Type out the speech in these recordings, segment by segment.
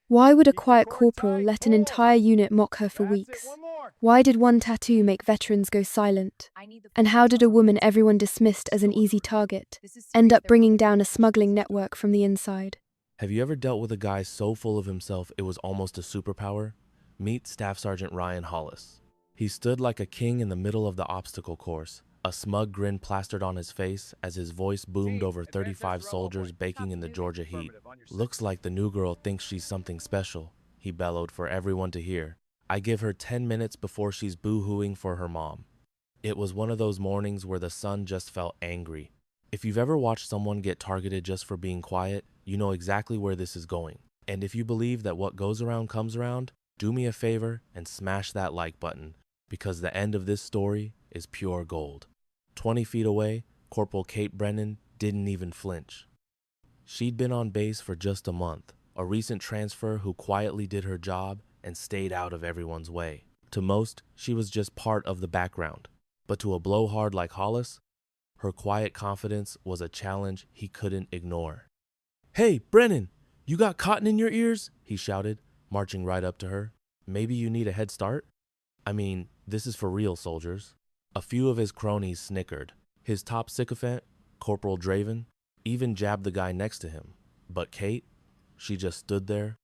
Why would a quiet corporal let an entire unit mock her for weeks? Why did one tattoo make veterans go silent? And how did a woman everyone dismissed as an easy target end up bringing down a smuggling network from the inside? Have you ever dealt with a guy so full of himself it was almost a superpower? Meet Staff Sergeant Ryan Hollis. He stood like a king in the middle of the obstacle course, a smug grin plastered on his face as his voice boomed over 35 soldiers baking in the Georgia heat. Looks like the new girl thinks she's something special, he bellowed for everyone to hear. I give her 10 minutes before she's boo-hooing for her mom. It was one of those mornings where the sun just felt angry. If you've ever watched someone get targeted just for being quiet, you know exactly where this is going. And if you believe that what goes around comes around, do me a favor and smash that like button, because the end of this story is pure gold. 20 feet away, Corporal Kate Brennan didn't even flinch. She'd been on base for just a month, a recent transfer who quietly did her job and stayed out of everyone's way. To most, she was just part of the background. But to a blowhard like Hollis, her quiet confidence was a challenge he couldn't ignore. "Hey, Brennan, you got cotton in your ears?" he shouted, marching right up to her. "Maybe you need a head start? I mean, this is for real, soldiers." A few of his cronies snickered. His top sycophant, Corporal Draven, even jabbed the guy next to him. But Kate, she just stood there,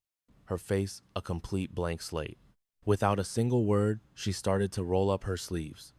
her face a complete blank slate. Without a single word, she started to roll up her sleeves.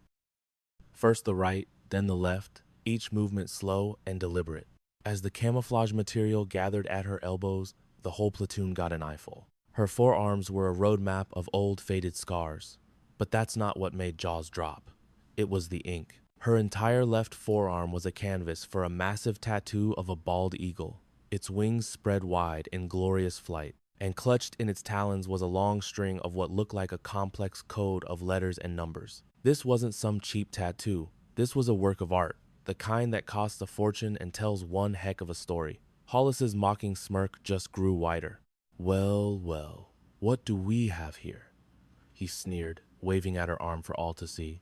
First the right, then the left, each movement slow and deliberate. As the camouflage material gathered at her elbows, the whole platoon got an eyeful. Her forearms were a roadmap of old faded scars. But that's not what made jaws drop. It was the ink. Her entire left forearm was a canvas for a massive tattoo of a bald eagle. Its wings spread wide in glorious flight, and clutched in its talons was a long string of what looked like a complex code of letters and numbers. This wasn't some cheap tattoo. This was a work of art, the kind that costs a fortune and tells one heck of a story. Hollis's mocking smirk just grew wider. "Well, well, what do we have here?" he sneered, waving at her arm for all to see.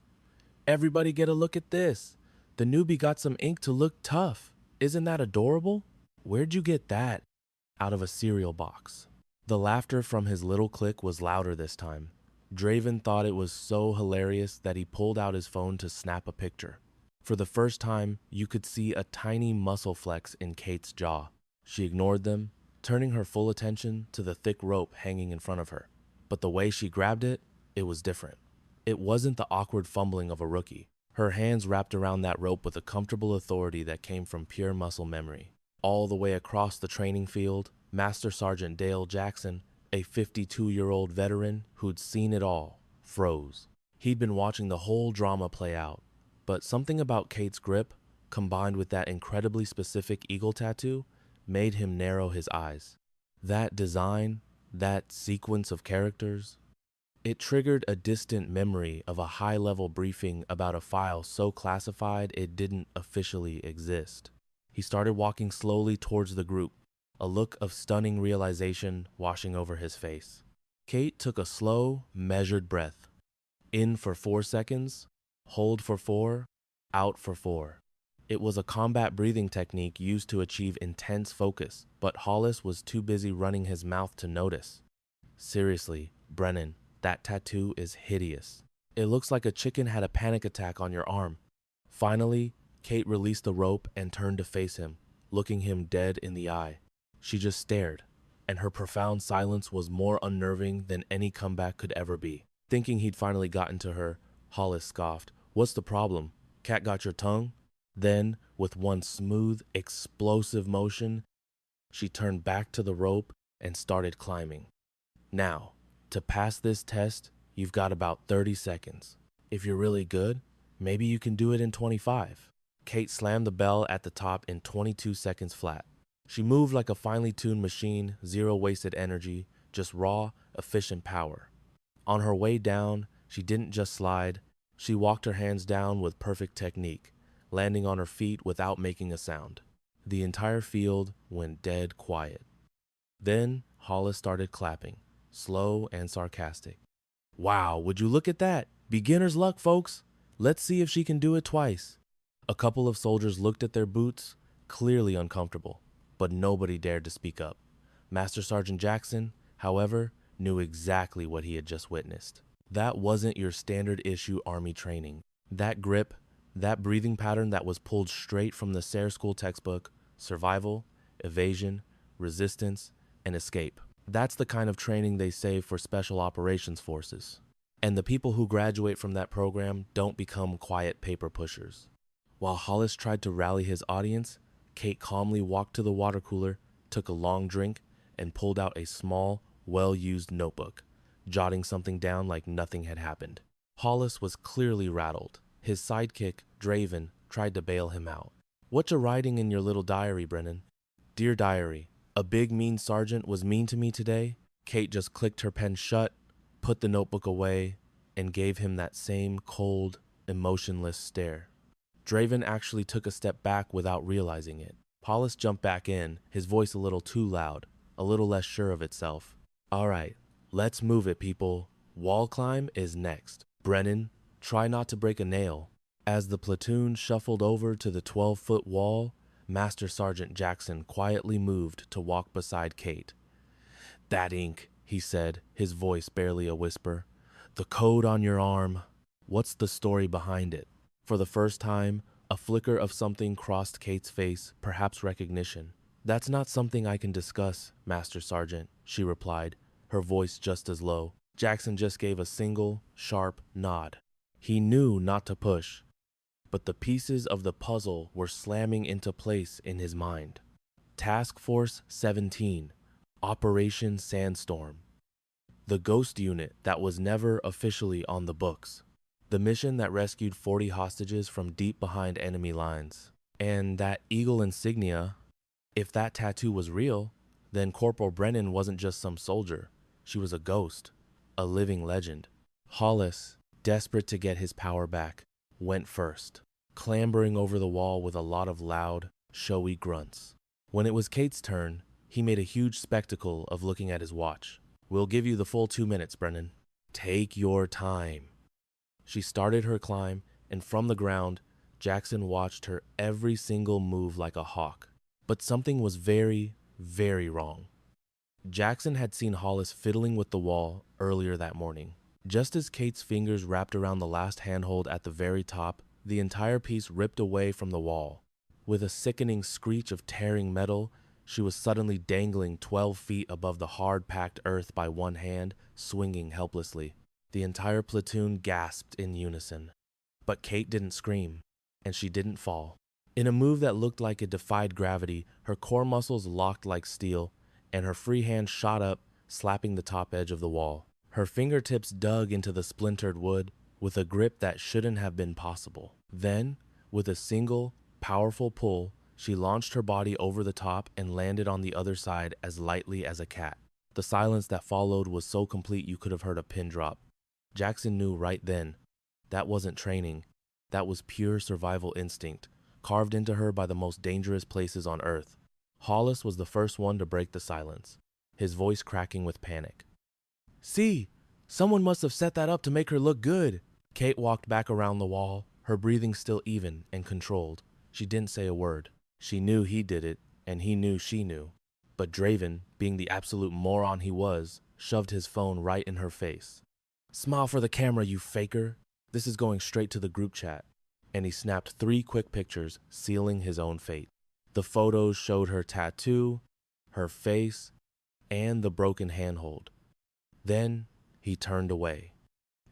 "Everybody get a look at this. The newbie got some ink to look tough. Isn't that adorable? Where'd you get that?" "Out of a cereal box." The laughter from his little clique was louder this time. Draven thought it was so hilarious that he pulled out his phone to snap a picture. For the first time, you could see a tiny muscle flex in Kate's jaw. She ignored them, turning her full attention to the thick rope hanging in front of her. But the way she grabbed it, it was different. It wasn't the awkward fumbling of a rookie. Her hands wrapped around that rope with a comfortable authority that came from pure muscle memory. All the way across the training field, Master Sergeant Dale Jackson, a 52-year-old veteran who'd seen it all, froze. He'd been watching the whole drama play out, but something about Kate's grip, combined with that incredibly specific eagle tattoo, made him narrow his eyes. That design, that sequence of characters, it triggered a distant memory of a high-level briefing about a file so classified it didn't officially exist. He started walking slowly towards the group, a look of stunning realization washing over his face. Kate took a slow, measured breath. In for 4 seconds, hold for 4, out for 4. It was a combat breathing technique used to achieve intense focus, but Hollis was too busy running his mouth to notice. "Seriously, Brennan, that tattoo is hideous. It looks like a chicken had a panic attack on your arm." Finally, Kate released the rope and turned to face him, looking him dead in the eye. She just stared, and her profound silence was more unnerving than any comeback could ever be. Thinking he'd finally gotten to her, Hollis scoffed. "What's the problem? Cat got your tongue?" Then, with one smooth, explosive motion, she turned back to the rope and started climbing. "Now, to pass this test, you've got about 30 seconds. If you're really good, maybe you can do it in 25. Kate slammed the bell at the top in 22 seconds flat. She moved like a finely tuned machine, zero wasted energy, just raw, efficient power. On her way down, she didn't just slide, she walked her hands down with perfect technique, landing on her feet without making a sound. The entire field went dead quiet. Then Hollis started clapping, slow and sarcastic. "Wow, would you look at that? Beginner's luck, folks. Let's see if she can do it twice." A couple of soldiers looked at their boots, clearly uncomfortable, but nobody dared to speak up. Master Sergeant Jackson, however, knew exactly what he had just witnessed. That wasn't your standard issue army training. That grip, that breathing pattern that was pulled straight from the SARE school textbook, survival, evasion, resistance, and escape. That's the kind of training they save for special operations forces. And the people who graduate from that program don't become quiet paper pushers. While Hollis tried to rally his audience, Kate calmly walked to the water cooler, took a long drink, and pulled out a small, well-used notebook, jotting something down like nothing had happened. Hollis was clearly rattled. His sidekick, Draven, tried to bail him out. "What you writing in your little diary, Brennan?" "Dear Diary, a big mean sergeant was mean to me today." Kate just clicked her pen shut, put the notebook away, and gave him that same cold, emotionless stare. Draven actually took a step back without realizing it. Hollis jumped back in, his voice a little too loud, a little less sure of itself. "All right, let's move it, people. Wall climb is next. Brennan, try not to break a nail." As the platoon shuffled over to the 12-foot wall, Master Sergeant Jackson quietly moved to walk beside Kate. "That ink," he said, his voice barely a whisper. "The code on your arm. What's the story behind it?" For the first time, a flicker of something crossed Kate's face, perhaps recognition. "That's not something I can discuss, Master Sergeant," she replied, her voice just as low. Jackson just gave a single, sharp nod. He knew not to push, but the pieces of the puzzle were slamming into place in his mind. Task Force 17, Operation Sandstorm. The ghost unit that was never officially on the books. The mission that rescued 40 hostages from deep behind enemy lines. And that eagle insignia, if that tattoo was real, then Corporal Brennan wasn't just some soldier. She was a ghost, a living legend. Hollis, desperate to get his power back, went first, clambering over the wall with a lot of loud, showy grunts. When it was Kate's turn, he made a huge spectacle of looking at his watch. "We'll give you the full 2 minutes, Brennan. Take your time." She started her climb, and from the ground, Jackson watched her every single move like a hawk. But something was very, very wrong. Jackson had seen Hollis fiddling with the wall earlier that morning. Just as Kate's fingers wrapped around the last handhold at the very top, the entire piece ripped away from the wall. With a sickening screech of tearing metal, she was suddenly dangling 12 feet above the hard-packed earth by one hand, swinging helplessly. The entire platoon gasped in unison. But Kate didn't scream, and she didn't fall. In a move that looked like it defied gravity, her core muscles locked like steel, and her free hand shot up, slapping the top edge of the wall. Her fingertips dug into the splintered wood with a grip that shouldn't have been possible. Then, with a single, powerful pull, she launched her body over the top and landed on the other side as lightly as a cat. The silence that followed was so complete you could have heard a pin drop. Jackson knew right then, that wasn't training, that was pure survival instinct, carved into her by the most dangerous places on Earth. Hollis was the first one to break the silence, his voice cracking with panic. "See, someone must have set that up to make her look good." Kate walked back around the wall, her breathing still even and controlled. She didn't say a word. She knew he did it, and he knew she knew. But Draven, being the absolute moron he was, shoved his phone right in her face. "Smile for the camera, you faker. This is going straight to the group chat." And he snapped 3 quick pictures, sealing his own fate. The photos showed her tattoo, her face, and the broken handhold. Then he turned away,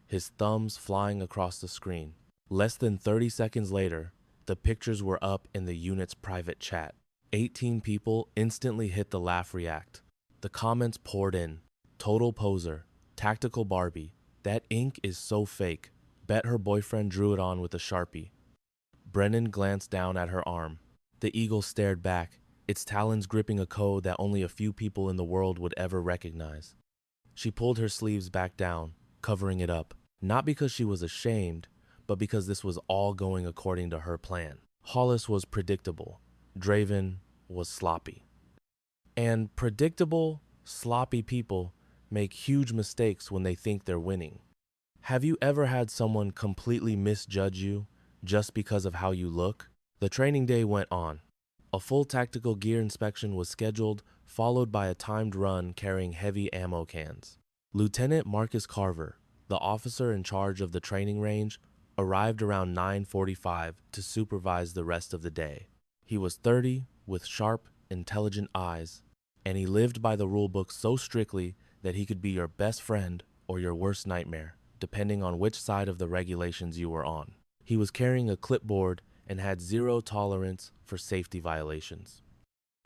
his thumbs flying across the screen. Less than 30 seconds later, the pictures were up in the unit's private chat. 18 people instantly hit the laugh react. The comments poured in. "Total poser. Tactical Barbie. That ink is so fake. Bet her boyfriend drew it on with a Sharpie." Brennan glanced down at her arm. The eagle stared back, its talons gripping a code that only a few people in the world would ever recognize. She pulled her sleeves back down, covering it up, not because she was ashamed, but because this was all going according to her plan. Hollis was predictable. Draven was sloppy. And predictable, sloppy people make huge mistakes when they think they're winning. Have you ever had someone completely misjudge you just because of how you look? The training day went on. A full tactical gear inspection was scheduled followed by a timed run carrying heavy ammo cans. Lieutenant Marcus Carver, the officer in charge of the training range, arrived around 9:45 to supervise the rest of the day. He was 30, with sharp, intelligent eyes, and he lived by the rule book so strictly that he could be your best friend or your worst nightmare, depending on which side of the regulations you were on. He was carrying a clipboard and had zero tolerance for safety violations.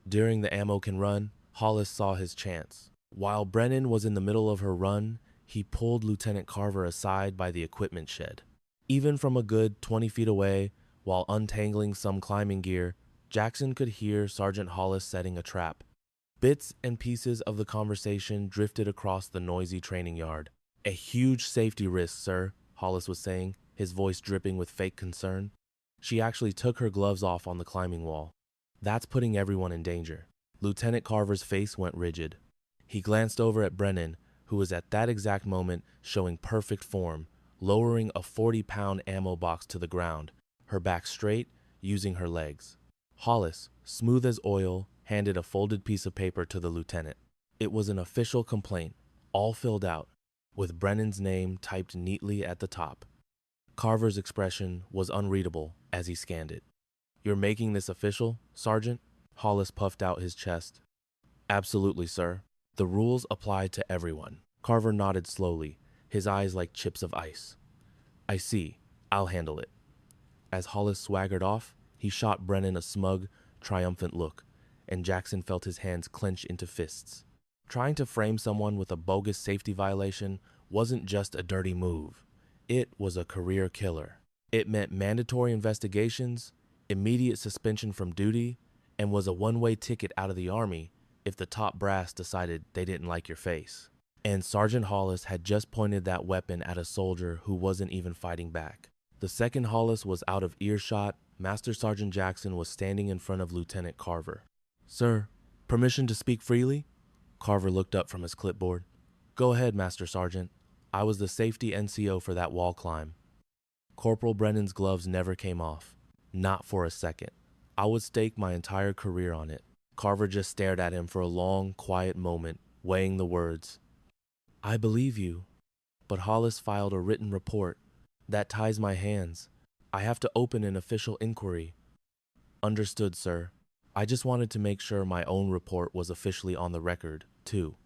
During the ammo can run, Hollis saw his chance. While Brennan was in the middle of her run, he pulled Lieutenant Carver aside by the equipment shed. Even from a good 20 feet away, while untangling some climbing gear, Jackson could hear Sergeant Hollis setting a trap. Bits and pieces of the conversation drifted across the noisy training yard. "A huge safety risk, sir," Hollis was saying, his voice dripping with fake concern. She actually took her gloves off on the climbing wall. "That's putting everyone in danger." Lieutenant Carver's face went rigid. He glanced over at Brennan, who was at that exact moment showing perfect form, lowering a 40-pound ammo box to the ground, her back straight, using her legs. Hollis, smooth as oil, handed a folded piece of paper to the lieutenant. It was an official complaint, all filled out, with Brennan's name typed neatly at the top. Carver's expression was unreadable as he scanned it. "You're making this official, Sergeant?" Hollis puffed out his chest. "Absolutely, sir. The rules apply to everyone." Carver nodded slowly, his eyes like chips of ice. "I see. I'll handle it." As Hollis swaggered off, he shot Brennan a smug, triumphant look, and Jackson felt his hands clench into fists. Trying to frame someone with a bogus safety violation wasn't just a dirty move. It was a career killer. It meant mandatory investigations, immediate suspension from duty, and was a one-way ticket out of the Army if the top brass decided they didn't like your face. And Sergeant Hollis had just pointed that weapon at a soldier who wasn't even fighting back. The second Hollis was out of earshot, Master Sergeant Jackson was standing in front of Lieutenant Carver. "Sir, permission to speak freely?" Carver looked up from his clipboard. "Go ahead, Master Sergeant. I was the safety NCO for that wall climb." Corporal Brennan's gloves never came off. Not for a second. "I would stake my entire career on it." Carver just stared at him for a long, quiet moment, weighing the words. "I believe you, but Hollis filed a written report. That ties my hands. I have to open an official inquiry." "Understood, sir. I just wanted to make sure my own report was officially on the record, too."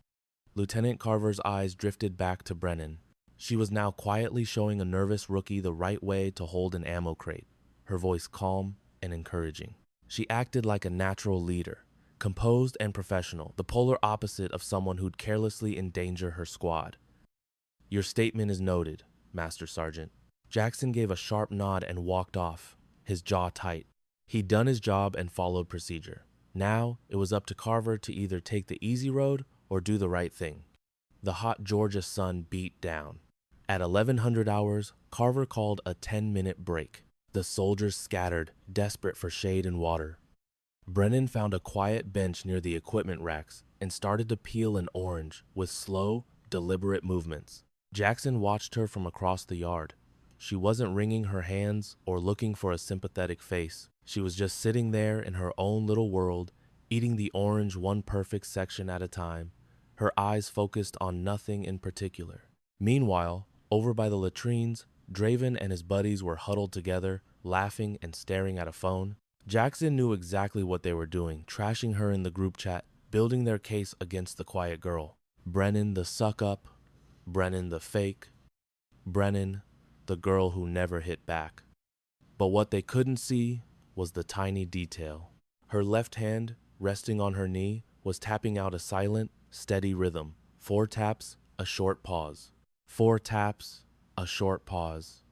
Lieutenant Carver's eyes drifted back to Brennan. She was now quietly showing a nervous rookie the right way to hold an ammo crate, her voice calm and encouraging. She acted like a natural leader, composed and professional, the polar opposite of someone who'd carelessly endanger her squad. "Your statement is noted, Master Sergeant." Jackson gave a sharp nod and walked off, his jaw tight. He'd done his job and followed procedure. Now it was up to Carver to either take the easy road or do the right thing. The hot Georgia sun beat down. At 1100 hours, Carver called a 10-minute break. The soldiers scattered, desperate for shade and water. Brennan found a quiet bench near the equipment racks and started to peel an orange with slow, deliberate movements. Jackson watched her from across the yard. She wasn't wringing her hands or looking for a sympathetic face. She was just sitting there in her own little world, eating the orange one perfect section at a time, her eyes focused on nothing in particular. Meanwhile, over by the latrines, Draven and his buddies were huddled together, laughing and staring at a phone. Jackson knew exactly what they were doing, trashing her in the group chat, building their case against the quiet girl. Brennan the suck-up, Brennan the fake, Brennan the girl who never hit back. But what they couldn't see was the tiny detail. Her left hand, resting on her knee, was tapping out a silent, steady rhythm. 4 taps, a short pause. 4 taps, a short pause.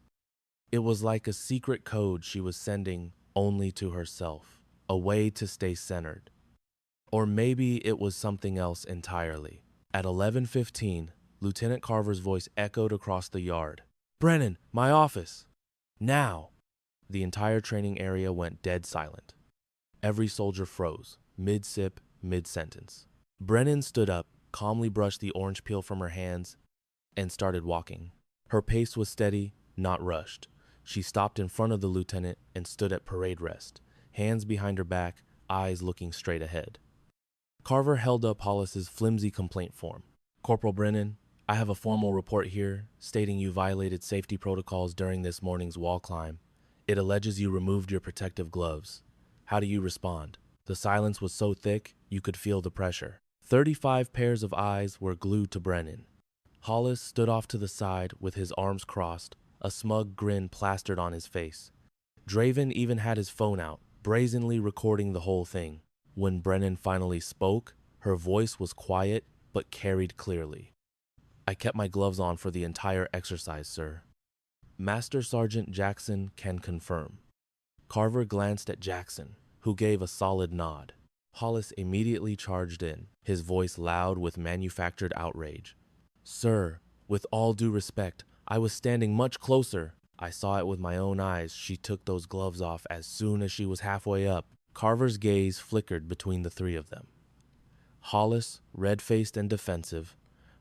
It was like a secret code she was sending only to herself, a way to stay centered. Or maybe it was something else entirely. At 11:15, Lieutenant Carver's voice echoed across the yard. "Brennan, my office! Now!" The entire training area went dead silent. Every soldier froze, mid-sip, mid-sentence. Brennan stood up, calmly brushed the orange peel from her hands, and started walking. Her pace was steady, not rushed. She stopped in front of the lieutenant and stood at parade rest, hands behind her back, eyes looking straight ahead. Carver held up Hollis's flimsy complaint form. Corporal Brennan, I have a formal report here stating you violated safety protocols during this morning's wall climb. It alleges you removed your protective gloves. How do you respond? The silence was so thick, you could feel the pressure. 35 pairs of eyes were glued to Brennan. Hollis stood off to the side with his arms crossed, a smug grin plastered on his face. Draven even had his phone out, brazenly recording the whole thing. When Brennan finally spoke, her voice was quiet but carried clearly. I kept my gloves on for the entire exercise, sir. Master Sergeant Jackson can confirm. Carver glanced at Jackson, who gave a solid nod. Hollis immediately charged in, his voice loud with manufactured outrage. Sir, with all due respect, I was standing much closer. I saw it with my own eyes. She took those gloves off as soon as she was halfway up. Carver's gaze flickered between the three of them. Hollis, red-faced and defensive,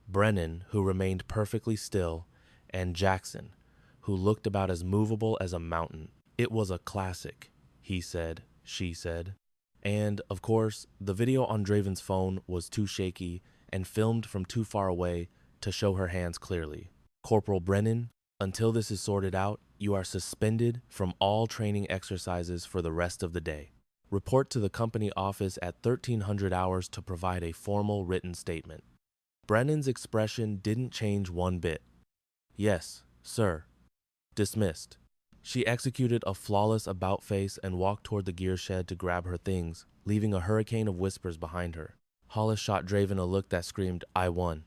Brennan, who remained perfectly still, and Jackson, who looked about as movable as a mountain. It was a classic, he said, she said. And, of course, the video on Draven's phone was too shaky and filmed from too far away to show her hands clearly. Corporal Brennan, until this is sorted out, you are suspended from all training exercises for the rest of the day. Report to the company office at 1300 hours to provide a formal written statement. Brennan's expression didn't change one bit. Yes, sir. Dismissed. She executed a flawless about-face and walked toward the gear shed to grab her things, leaving a hurricane of whispers behind her. Hollis shot Draven a look that screamed, I won.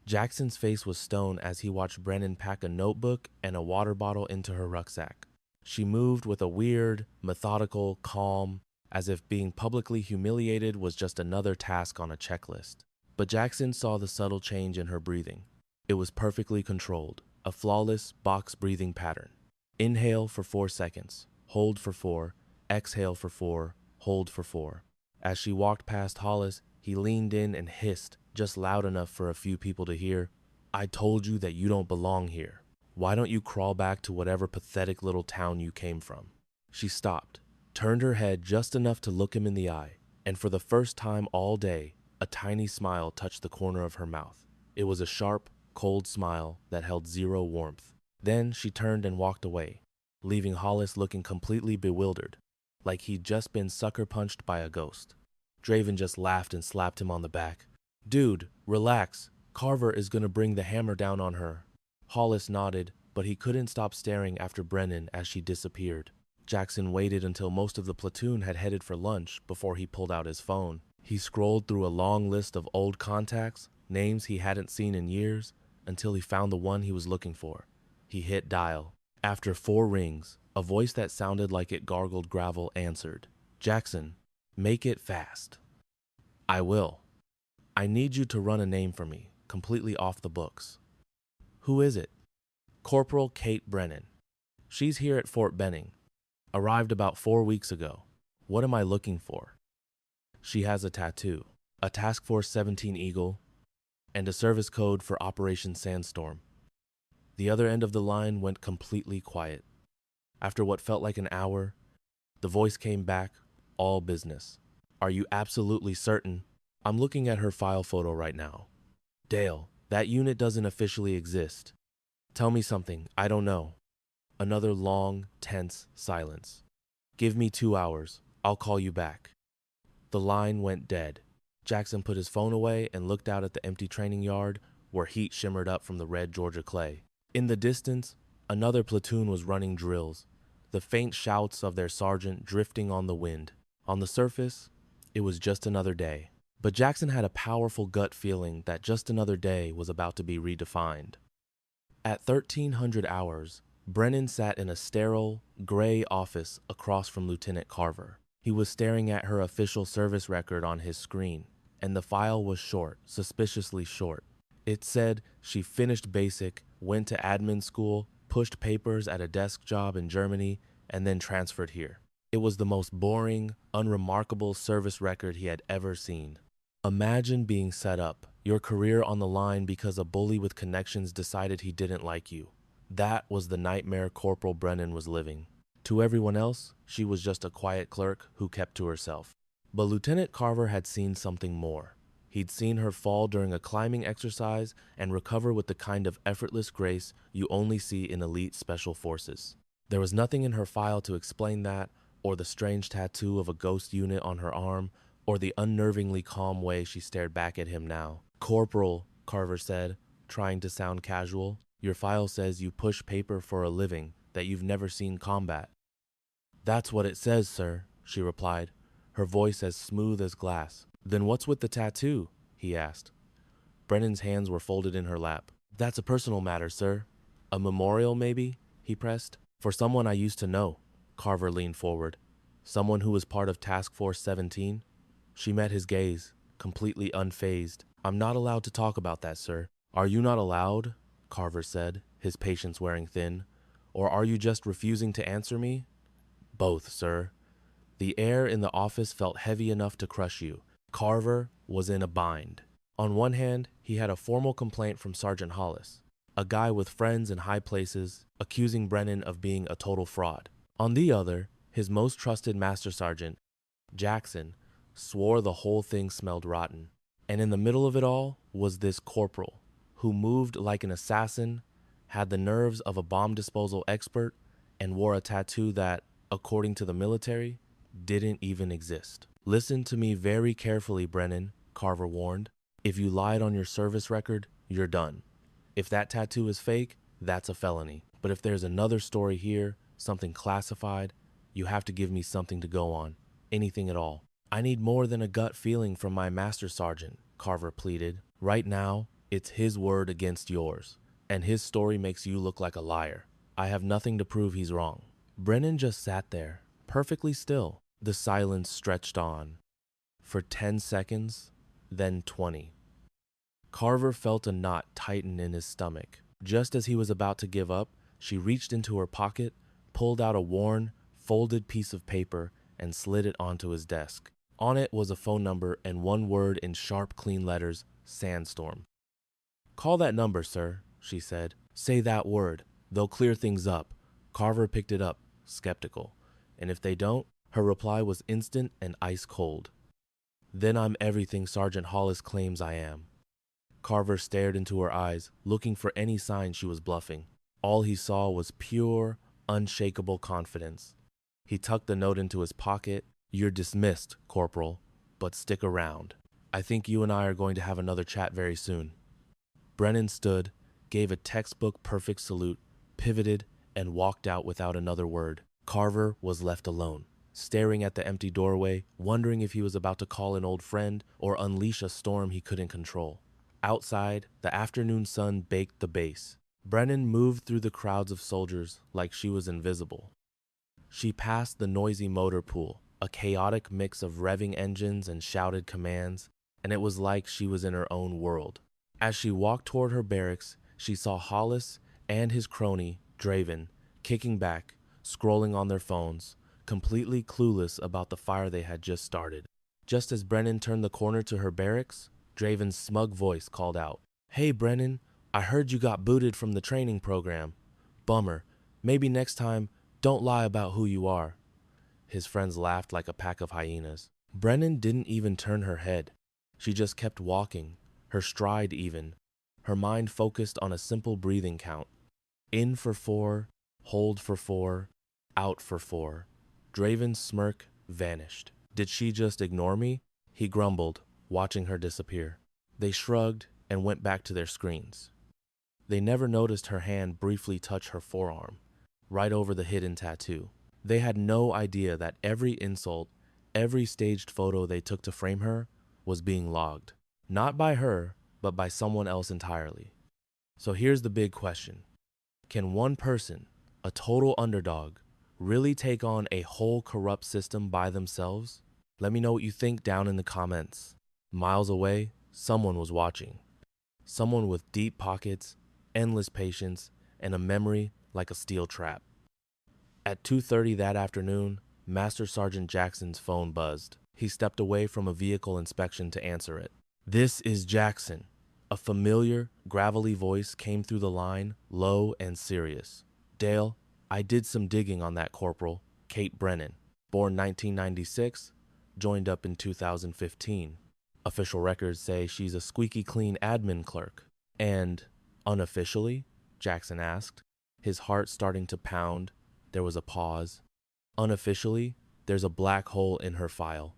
Jackson's face was stone as he watched Brennan pack a notebook and a water bottle into her rucksack. She moved with a weird, methodical calm, as if being publicly humiliated was just another task on a checklist. But Jackson saw the subtle change in her breathing. It was perfectly controlled, a flawless box breathing pattern. Inhale for 4 seconds, hold for 4, exhale for 4, hold for 4. As she walked past Hollis, he leaned in and hissed, just loud enough for a few people to hear, I told you that you don't belong here. Why don't you crawl back to whatever pathetic little town you came from? She stopped, turned her head just enough to look him in the eye, and for the first time all day, a tiny smile touched the corner of her mouth. It was a sharp, cold smile that held zero warmth. Then she turned and walked away, leaving Hollis looking completely bewildered, like he'd just been sucker punched by a ghost. Draven just laughed and slapped him on the back. Dude, relax. Carver is gonna bring the hammer down on her. Hollis nodded, but he couldn't stop staring after Brennan as she disappeared. Jackson waited until most of the platoon had headed for lunch before he pulled out his phone. He scrolled through a long list of old contacts, names he hadn't seen in years, until he found the one he was looking for. He hit dial. After 4 rings, a voice that sounded like it gargled gravel answered. Jackson, make it fast. I will. I need you to run a name for me, completely off the books. Who is it? Corporal Kate Brennan. She's here at Fort Benning. Arrived about 4 weeks ago. What am I looking for? She has a tattoo, a Task Force 17 Eagle, and a service code for Operation Sandstorm. The other end of the line went completely quiet. After what felt like an hour, the voice came back, all business. Are you absolutely certain? I'm looking at her file photo right now. Dale, that unit doesn't officially exist. Tell me something, I don't know. Another long, tense silence. Give me 2 hours, I'll call you back. The line went dead. Jackson put his phone away and looked out at the empty training yard where heat shimmered up from the red Georgia clay. In the distance, another platoon was running drills, the faint shouts of their sergeant drifting on the wind. On the surface, it was just another day. But Jackson had a powerful gut feeling that just another day was about to be redefined. At 1300 hours, Brennan sat in a sterile, gray office across from Lieutenant Carver. He was staring at her official service record on his screen, and the file was short, suspiciously short. It said she finished basic, went to admin school, pushed papers at a desk job in Germany, and then transferred here. It was the most boring, unremarkable service record he had ever seen. Imagine being set up, your career on the line because a bully with connections decided he didn't like you. That was the nightmare Corporal Brennan was living. To everyone else, she was just a quiet clerk who kept to herself. But Lieutenant Carver had seen something more. He'd seen her fall during a climbing exercise and recover with the kind of effortless grace you only see in elite special forces. There was nothing in her file to explain that, or the strange tattoo of a ghost unit on her arm, or the unnervingly calm way she stared back at him now. "Corporal," Carver said, trying to sound casual, "your file says you push paper for a living, that you've never seen combat." "That's what it says, sir," she replied, her voice as smooth as glass. "Then what's with the tattoo?" he asked. Brennan's hands were folded in her lap. "That's a personal matter, sir." "A memorial, maybe?" he pressed. "For someone I used to know." Carver leaned forward. "Someone who was part of Task Force 17? She met his gaze, completely unfazed. "I'm not allowed to talk about that, sir." "Are you not allowed?" Carver said, his patience wearing thin. "Or are you just refusing to answer me?" "Both, sir." The air in the office felt heavy enough to crush you. Carver was in a bind. On one hand, he had a formal complaint from Sergeant Hollis, a guy with friends in high places, accusing Brennan of being a total fraud. On the other, his most trusted master sergeant, Jackson, swore the whole thing smelled rotten. And in the middle of it all was this corporal, who moved like an assassin, had the nerves of a bomb disposal expert, and wore a tattoo that, according to the military, didn't even exist. "Listen to me very carefully, Brennan," Carver warned. "If you lied on your service record, you're done. If that tattoo is fake, that's a felony. But if there's another story here, something classified, you have to give me something to go on. Anything at all." "I need more than a gut feeling from my master sergeant," Carver pleaded. "Right now, it's his word against yours, and his story makes you look like a liar. I have nothing to prove he's wrong." Brennan just sat there, perfectly still. The silence stretched on. For 10 seconds, then 20. Carver felt a knot tighten in his stomach. Just as he was about to give up, she reached into her pocket, pulled out a worn, folded piece of paper, and slid it onto his desk. On it was a phone number and one word in sharp, clean letters: Sandstorm. "Call that number, sir," she said. "Say that word. They'll clear things up." Carver picked it up, skeptical. "And if they don't?" Her reply was instant and ice cold. "Then I'm everything Sergeant Hollis claims I am." Carver stared into her eyes, looking for any sign she was bluffing. All he saw was pure, unshakable confidence. He tucked the note into his pocket. "You're dismissed, Corporal, but stick around. I think you and I are going to have another chat very soon." Brennan stood, gave a textbook perfect salute, pivoted, and walked out without another word. Carver was left alone, staring at the empty doorway, wondering if he was about to call an old friend or unleash a storm he couldn't control. Outside, the afternoon sun baked the base. Brennan moved through the crowds of soldiers like she was invisible. She passed the noisy motor pool, a chaotic mix of revving engines and shouted commands, and it was like she was in her own world. As she walked toward her barracks, she saw Hollis and his crony, Draven, kicking back, scrolling on their phones, completely clueless about the fire they had just started. Just as Brennan turned the corner to her barracks, Draven's smug voice called out, "Hey Brennan, I heard you got booted from the training program. Bummer. Maybe next time, don't lie about who you are." His friends laughed like a pack of hyenas. Brennan didn't even turn her head. She just kept walking, her stride even, her mind focused on a simple breathing count. In for 4, hold for 4, out for 4. Draven's smirk vanished. "Did she just ignore me?" he grumbled, watching her disappear. They shrugged and went back to their screens. They never noticed her hand briefly touch her forearm, right over the hidden tattoo. They had no idea that every insult, every staged photo they took to frame her, was being logged. Not by her, but by someone else entirely. So here's the big question. Can one person, a total underdog, really take on a whole corrupt system by themselves? Let me know what you think down in the comments. Miles away, someone was watching. Someone with deep pockets, endless patience, and a memory like a steel trap. At 2:30 that afternoon, Master Sergeant Jackson's phone buzzed. He stepped away from a vehicle inspection to answer it. "This is Jackson." A familiar, gravelly voice came through the line, low and serious. "Dale, I did some digging on that corporal, Kate Brennan. Born 1996, joined up in 2015. Official records say she's a squeaky clean admin clerk. And unofficially, Jackson asked, his heart starting to pound. There was a pause. Unofficially, there's a black hole in her file.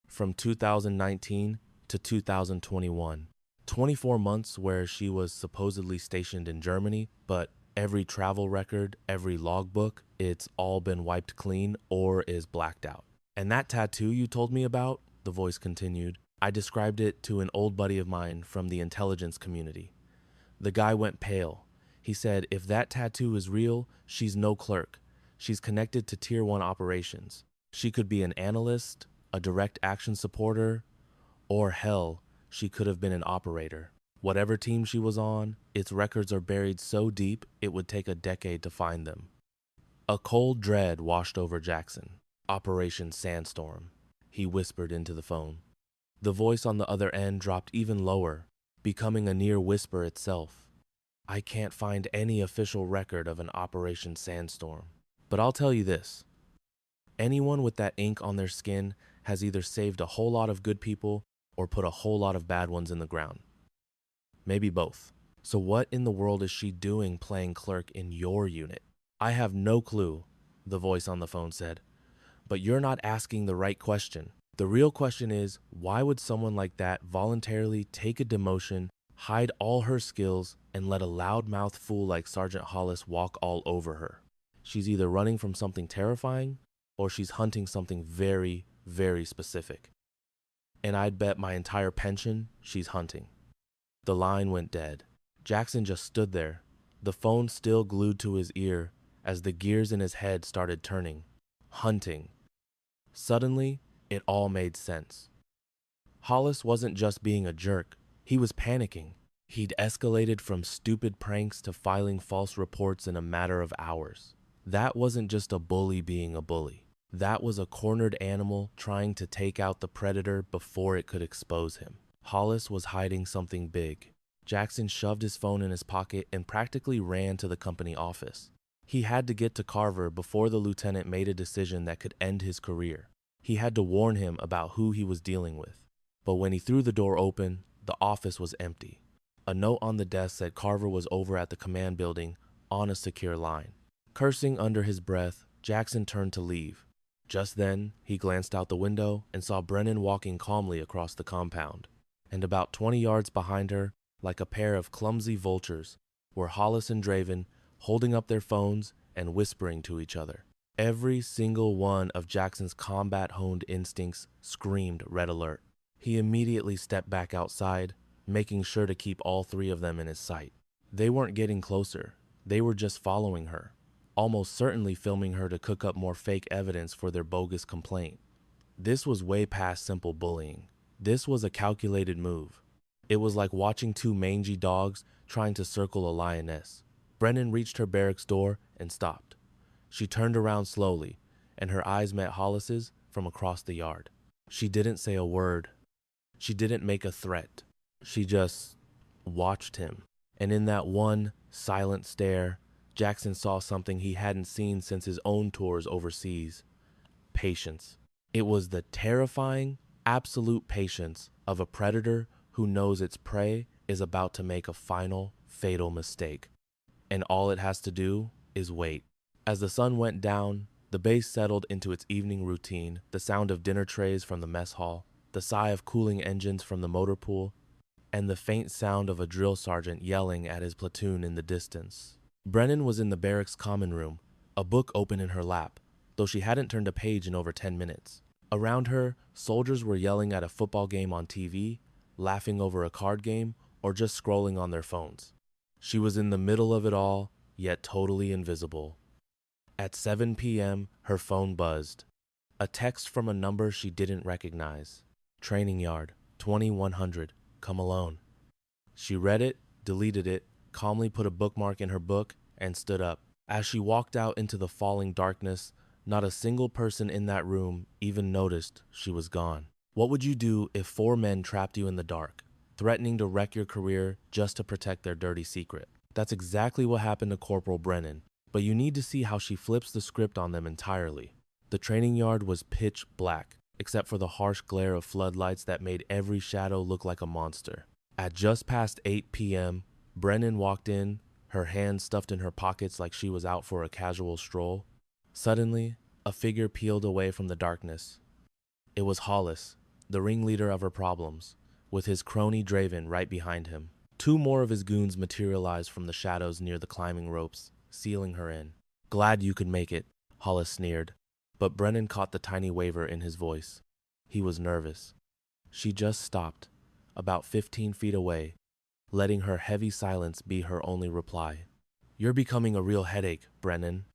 From 2019 to 2021. 24 months where she was supposedly stationed in Germany, but every travel record, every logbook, it's all been wiped clean or is blacked out. And that tattoo you told me about, the voice continued, I described it to an old buddy of mine from the intelligence community. The guy went pale. He said, if that tattoo is real, she's no clerk. She's connected to Tier 1 operations. She could be an analyst, a direct action supporter, or hell, she could have been an operator. Whatever team she was on, its records are buried so deep it would take a decade to find them. A cold dread washed over Jackson. Operation Sandstorm, he whispered into the phone. The voice on the other end dropped even lower, becoming a near whisper itself. I can't find any official record of an Operation Sandstorm. But I'll tell you this. Anyone with that ink on their skin has either saved a whole lot of good people or put a whole lot of bad ones in the ground. Maybe both. So what in the world is she doing playing clerk in your unit? I have no clue, the voice on the phone said. But you're not asking the right question. The real question is, why would someone like that voluntarily take a demotion, hide all her skills, and let a loudmouth fool like Sergeant Hollis walk all over her? She's either running from something terrifying, or she's hunting something very, very specific. And I'd bet my entire pension she's hunting. The line went dead. Jackson just stood there, the phone still glued to his ear as the gears in his head started turning. Hunting. Suddenly, it all made sense. Hollis wasn't just being a jerk, he was panicking. He'd escalated from stupid pranks to filing false reports in a matter of hours. That wasn't just a bully being a bully. That was a cornered animal trying to take out the predator before it could expose him. Hollis was hiding something big. Jackson shoved his phone in his pocket and practically ran to the company office. He had to get to Carver before the lieutenant made a decision that could end his career. He had to warn him about who he was dealing with. But when he threw the door open, the office was empty. A note on the desk said Carver was over at the command building on a secure line. Cursing under his breath, Jackson turned to leave. Just then, he glanced out the window and saw Brennan walking calmly across the compound. And about 20 yards behind her, like a pair of clumsy vultures, were Hollis and Draven holding up their phones and whispering to each other. Every single one of Jackson's combat-honed instincts screamed red alert. He immediately stepped back outside, making sure to keep all three of them in his sight. They weren't getting closer. They were just following her, almost certainly filming her to cook up more fake evidence for their bogus complaint. This was way past simple bullying. This was a calculated move. It was like watching two mangy dogs trying to circle a lioness. Brennan reached her barracks door and stopped. She turned around slowly, and her eyes met Hollis's from across the yard. She didn't say a word. She didn't make a threat. She just watched him. And in that one silent stare, Jackson saw something he hadn't seen since his own tours overseas. Patience. It was the terrifying, absolute patience of a predator who knows its prey is about to make a final, fatal mistake. And all it has to do is wait. As the sun went down, the base settled into its evening routine, the sound of dinner trays from the mess hall, the sigh of cooling engines from the motor pool, and the faint sound of a drill sergeant yelling at his platoon in the distance. Brennan was in the barracks common room, a book open in her lap, though she hadn't turned a page in over 10 minutes. Around her, soldiers were yelling at a football game on TV, laughing over a card game, or just scrolling on their phones. She was in the middle of it all, yet totally invisible. At 7 p.m., her phone buzzed. A text from a number she didn't recognize. Training yard, 2100, come alone. She read it, deleted it, calmly put a bookmark in her book, and stood up. As she walked out into the falling darkness, not a single person in that room even noticed she was gone. What would you do if 4 men trapped you in the dark, threatening to wreck your career just to protect their dirty secret? That's exactly what happened to Corporal Brennan, but you need to see how she flips the script on them entirely. The training yard was pitch black. except for the harsh glare of floodlights that made every shadow look like a monster. At just past 8 p.m., Brennan walked in, her hands stuffed in her pockets like she was out for a casual stroll. Suddenly, a figure peeled away from the darkness. It was Hollis, the ringleader of her problems, with his crony Draven right behind him. Two more of his goons materialized from the shadows near the climbing ropes, sealing her in. "Glad you could make it," Hollis sneered, but Brennan caught the tiny waver in his voice. He was nervous. She just stopped, about 15 feet away, letting her heavy silence be her only reply. "You're becoming a real headache, Brennan,"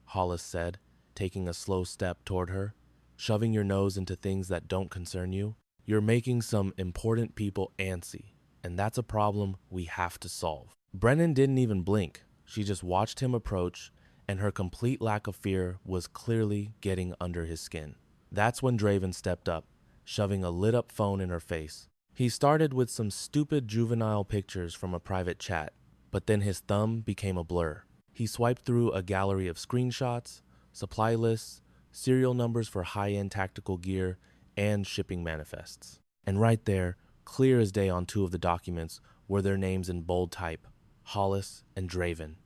Hollis said, taking a slow step toward her. "Shoving your nose into things that don't concern you. You're making some important people antsy, and that's a problem we have to solve." Brennan didn't even blink. She just watched him approach, and her complete lack of fear was clearly getting under his skin. That's when Draven stepped up, shoving a lit-up phone in her face. He started with some stupid juvenile pictures from a private chat, but then his thumb became a blur. He swiped through a gallery of screenshots, supply lists, serial numbers for high-end tactical gear, and shipping manifests. And right there, clear as day on two of the documents, were their names in bold type, Hollis and Draven.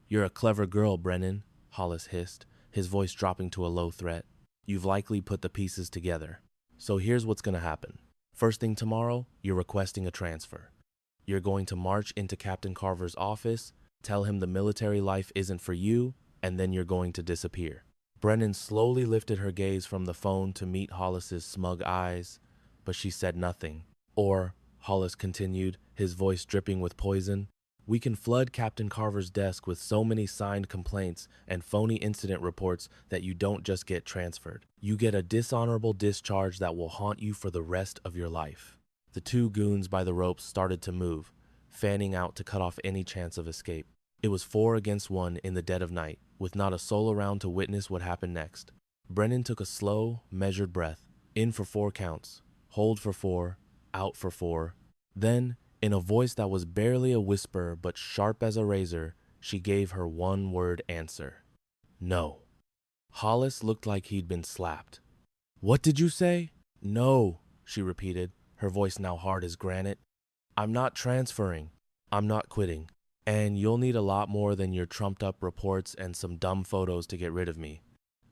"You're a clever girl, Brennan," Hollis hissed, his voice dropping to a low threat. "You've likely put the pieces together. So here's what's going to happen. First thing tomorrow, you're requesting a transfer. You're going to march into Captain Carver's office, tell him the military life isn't for you, and then you're going to disappear." Brennan slowly lifted her gaze from the phone to meet Hollis's smug eyes, but she said nothing. "Or," Hollis continued, his voice dripping with poison, "we can flood Captain Carver's desk with so many signed complaints and phony incident reports that you don't just get transferred. You get a dishonorable discharge that will haunt you for the rest of your life." The two goons by the ropes started to move, fanning out to cut off any chance of escape. It was 4 against 1 in the dead of night, with not a soul around to witness what happened next. Brennan took a slow, measured breath, in for 4 counts, hold for 4, out for 4. Then, in a voice that was barely a whisper but sharp as a razor, she gave her one-word answer. "No." Hollis looked like he'd been slapped. "What did you say?" "No," she repeated, her voice now hard as granite. "I'm not transferring. I'm not quitting. And you'll need a lot more than your trumped-up reports and some dumb photos to get rid of me."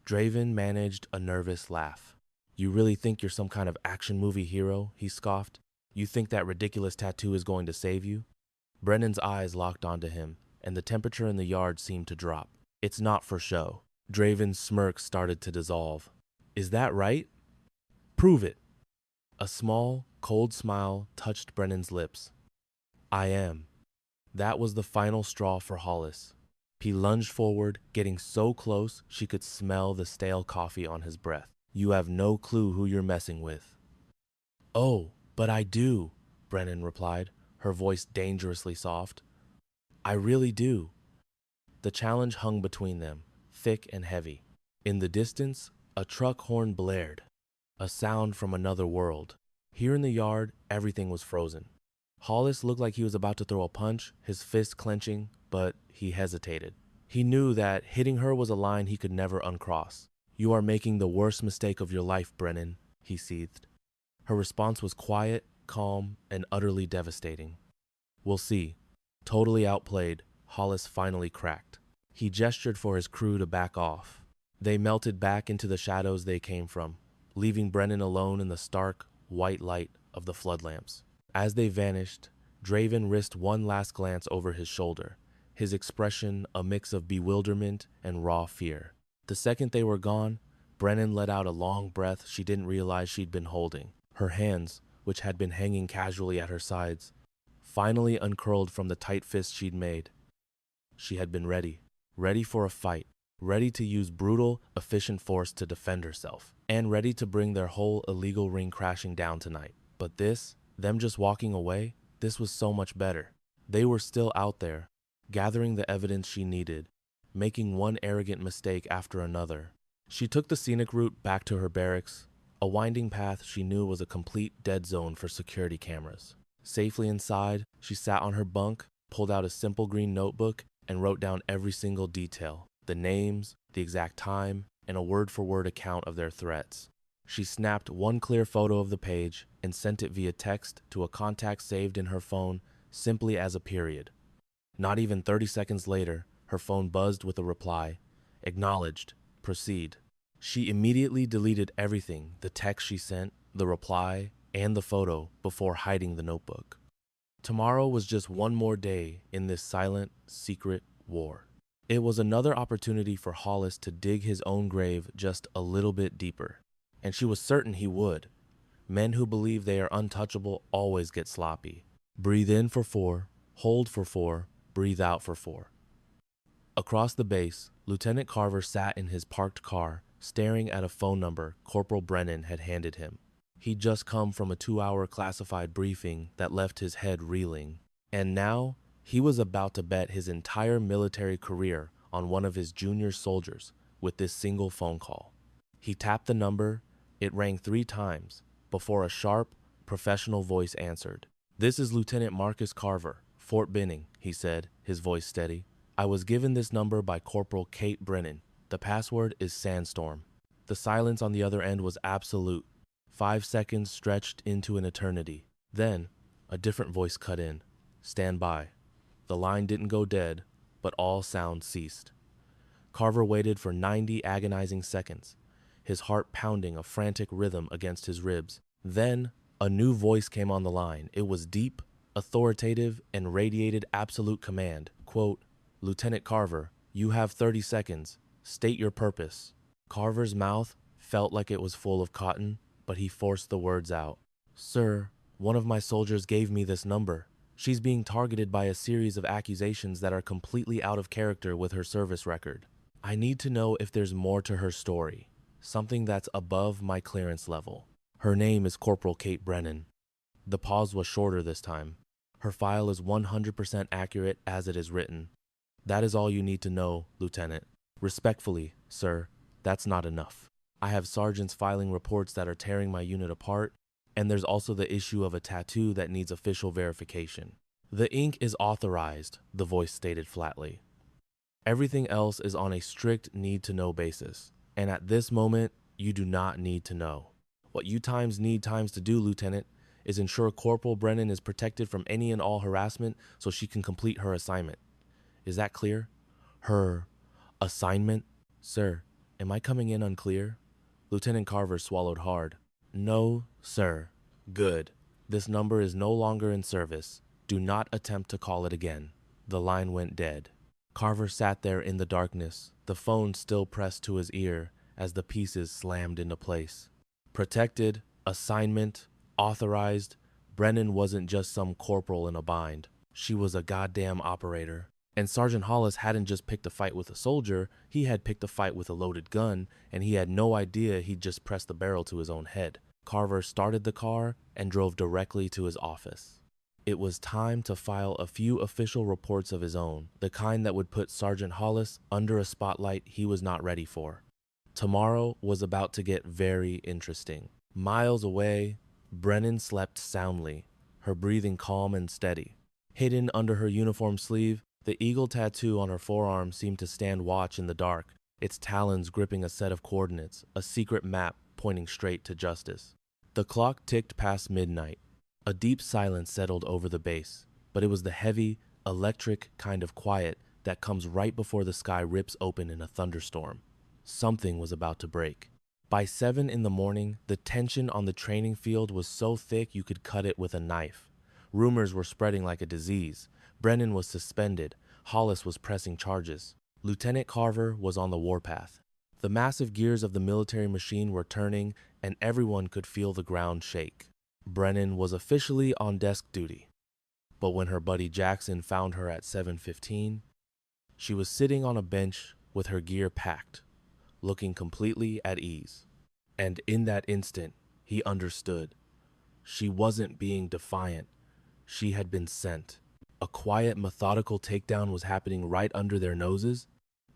Draven managed a nervous laugh. "You really think you're some kind of action movie hero?" he scoffed. "You think that ridiculous tattoo is going to save you?" Brennan's eyes locked onto him, and the temperature in the yard seemed to drop. "It's not for show." Draven's smirk started to dissolve. "Is that right? Prove it." A small, cold smile touched Brennan's lips. "I am." That was the final straw for Hollis. He lunged forward, getting so close she could smell the stale coffee on his breath. "You have no clue who you're messing with." "Oh, but I do," Brennan replied, her voice dangerously soft. "I really do." The challenge hung between them, thick and heavy. In the distance, a truck horn blared, a sound from another world. Here in the yard, everything was frozen. Hollis looked like he was about to throw a punch, his fist clenching, but he hesitated. He knew that hitting her was a line he could never uncross. "You are making the worst mistake of your life, Brennan," he seethed. Her response was quiet, calm, and utterly devastating. "We'll see." Totally outplayed, Hollis finally cracked. He gestured for his crew to back off. They melted back into the shadows they came from, leaving Brennan alone in the stark, white light of the floodlamps. As they vanished, Draven risked one last glance over his shoulder, his expression a mix of bewilderment and raw fear. The second they were gone, Brennan let out a long breath she didn't realize she'd been holding. Her hands, which had been hanging casually at her sides, finally uncurled from the tight fist she'd made. She had been ready for a fight, ready to use brutal, efficient force to defend herself, and ready to bring their whole illegal ring crashing down tonight. But this, them just walking away, this was so much better. They were still out there, gathering the evidence she needed, making one arrogant mistake after another. She took the scenic route back to her barracks, a winding path she knew was a complete dead zone for security cameras. Safely inside, she sat on her bunk, pulled out a simple green notebook, and wrote down every single detail, the names, the exact time, and a word-for-word account of their threats. She snapped one clear photo of the page and sent it via text to a contact saved in her phone simply as a period. Not even 30 seconds later, her phone buzzed with a reply. Acknowledged. Proceed. She immediately deleted everything, the text she sent, the reply, and the photo before hiding the notebook. Tomorrow was just one more day in this silent, secret war. It was another opportunity for Hollis to dig his own grave just a little bit deeper. And she was certain he would. Men who believe they are untouchable always get sloppy. Breathe in for 4, hold for 4, breathe out for 4. Across the base, Lieutenant Carver sat in his parked car, staring at a phone number Corporal Brennan had handed him. He'd just come from a 2-hour classified briefing that left his head reeling. And now, he was about to bet his entire military career on one of his junior soldiers with this single phone call. He tapped the number. It rang 3 times before a sharp, professional voice answered. "This is Lieutenant Marcus Carver, Fort Benning," he said, his voice steady. "I was given this number by Corporal Kate Brennan. The password is Sandstorm." The silence on the other end was absolute. 5 seconds stretched into an eternity. Then, a different voice cut in. "Stand by." The line didn't go dead, but all sound ceased. Carver waited for 90 agonizing seconds, his heart pounding a frantic rhythm against his ribs. Then, a new voice came on the line. It was deep, authoritative, and radiated absolute command. Quote, "Lieutenant Carver, you have 30 seconds. State your purpose." Carver's mouth felt like it was full of cotton, but he forced the words out. "Sir, one of my soldiers gave me this number. She's being targeted by a series of accusations that are completely out of character with her service record. I need to know if there's more to her story. Something that's above my clearance level. Her name is Corporal Kate Brennan." The pause was shorter this time. "Her file is 100% accurate as it is written. That is all you need to know, Lieutenant. Respectfully, sir, that's not enough. I have sergeants filing reports that are tearing my unit apart, and there's also the issue of a tattoo that needs official verification. The ink is authorized," the voice stated flatly. "Everything else is on a strict need-to-know basis. And at this moment, you do not need to know. What you need to do, Lieutenant, is ensure Corporal Brennan is protected from any and all harassment so she can complete her assignment. Is that clear?" "Her assignment? Sir, am I coming in unclear?" Lieutenant Carver swallowed hard. "No, sir." "Good. This number is no longer in service. Do not attempt to call it again." The line went dead. Carver sat there in the darkness, the phone still pressed to his ear as the pieces slammed into place. Protected, assignment, authorized, Brennan wasn't just some corporal in a bind. She was a goddamn operator. And Sergeant Hollis hadn't just picked a fight with a soldier, he had picked a fight with a loaded gun, and he had no idea he'd just pressed the barrel to his own head. Carver started the car and drove directly to his office. It was time to file a few official reports of his own, the kind that would put Sergeant Hollis under a spotlight he was not ready for. Tomorrow was about to get very interesting. Miles away, Brennan slept soundly, her breathing calm and steady. Hidden under her uniform sleeve, the eagle tattoo on her forearm seemed to stand watch in the dark, its talons gripping a set of coordinates, a secret map pointing straight to justice. The clock ticked past midnight. A deep silence settled over the base, but it was the heavy, electric kind of quiet that comes right before the sky rips open in a thunderstorm. Something was about to break. By 7 in the morning, the tension on the training field was so thick you could cut it with a knife. Rumors were spreading like a disease. Brennan was suspended. Hollis was pressing charges. Lieutenant Carver was on the warpath. The massive gears of the military machine were turning, and everyone could feel the ground shake. Brennan was officially on desk duty. But when her buddy Jackson found her at 7:15, she was sitting on a bench with her gear packed, looking completely at ease. And in that instant, he understood. She wasn't being defiant. She had been sent. A quiet, methodical takedown was happening right under their noses,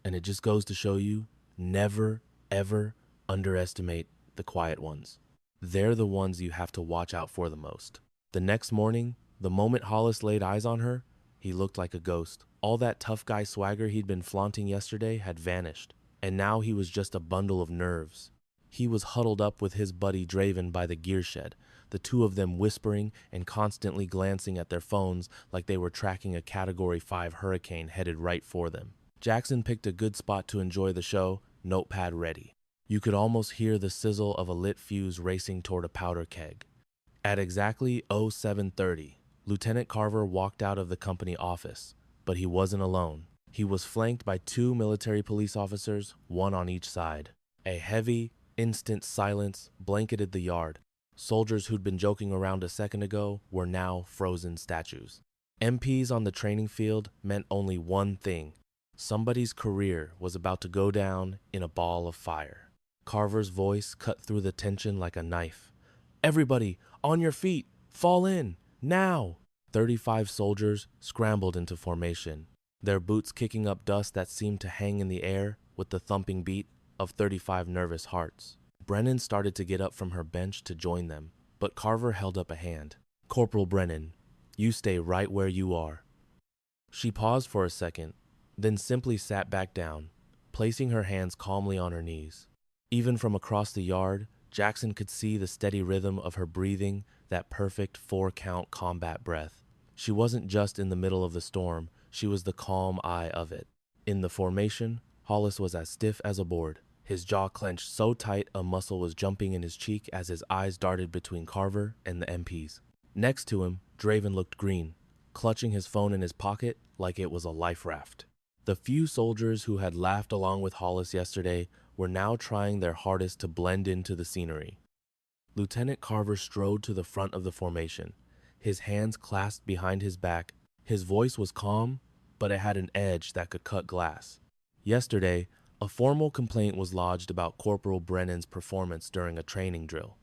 and it just goes to show you, never, ever underestimate the quiet ones. They're the ones you have to watch out for the most. The next morning, the moment Hollis laid eyes on her, he looked like a ghost. All that tough guy swagger he'd been flaunting yesterday had vanished, and now he was just a bundle of nerves. He was huddled up with his buddy Draven by the gear shed, the two of them whispering and constantly glancing at their phones like they were tracking a Category 5 hurricane headed right for them. Jackson picked a good spot to enjoy the show, notepad ready. You could almost hear the sizzle of a lit fuse racing toward a powder keg. At exactly 0730, Lieutenant Carver walked out of the company office, but he wasn't alone. He was flanked by two military police officers, one on each side. A heavy, instant silence blanketed the yard. Soldiers who'd been joking around a second ago were now frozen statues. MPs on the training field meant only one thing. Somebody's career was about to go down in a ball of fire. Carver's voice cut through the tension like a knife. "Everybody, on your feet! Fall in! Now!" 35 soldiers scrambled into formation, their boots kicking up dust that seemed to hang in the air with the thumping beat of 35 nervous hearts. Brennan started to get up from her bench to join them, but Carver held up a hand. "Corporal Brennan, you stay right where you are." She paused for a second, then simply sat back down, placing her hands calmly on her knees. Even from across the yard, Jackson could see the steady rhythm of her breathing, that perfect 4-count combat breath. She wasn't just in the middle of the storm, she was the calm eye of it. In the formation, Hollis was as stiff as a board, his jaw clenched so tight a muscle was jumping in his cheek as his eyes darted between Carver and the MPs. Next to him, Draven looked green, clutching his phone in his pocket like it was a life raft. The few soldiers who had laughed along with Hollis yesterday were now trying their hardest to blend into the scenery. Lieutenant Carver strode to the front of the formation, his hands clasped behind his back. His voice was calm, but it had an edge that could cut glass. Yesterday, a formal complaint was lodged about Corporal Brennan's performance during a training drill.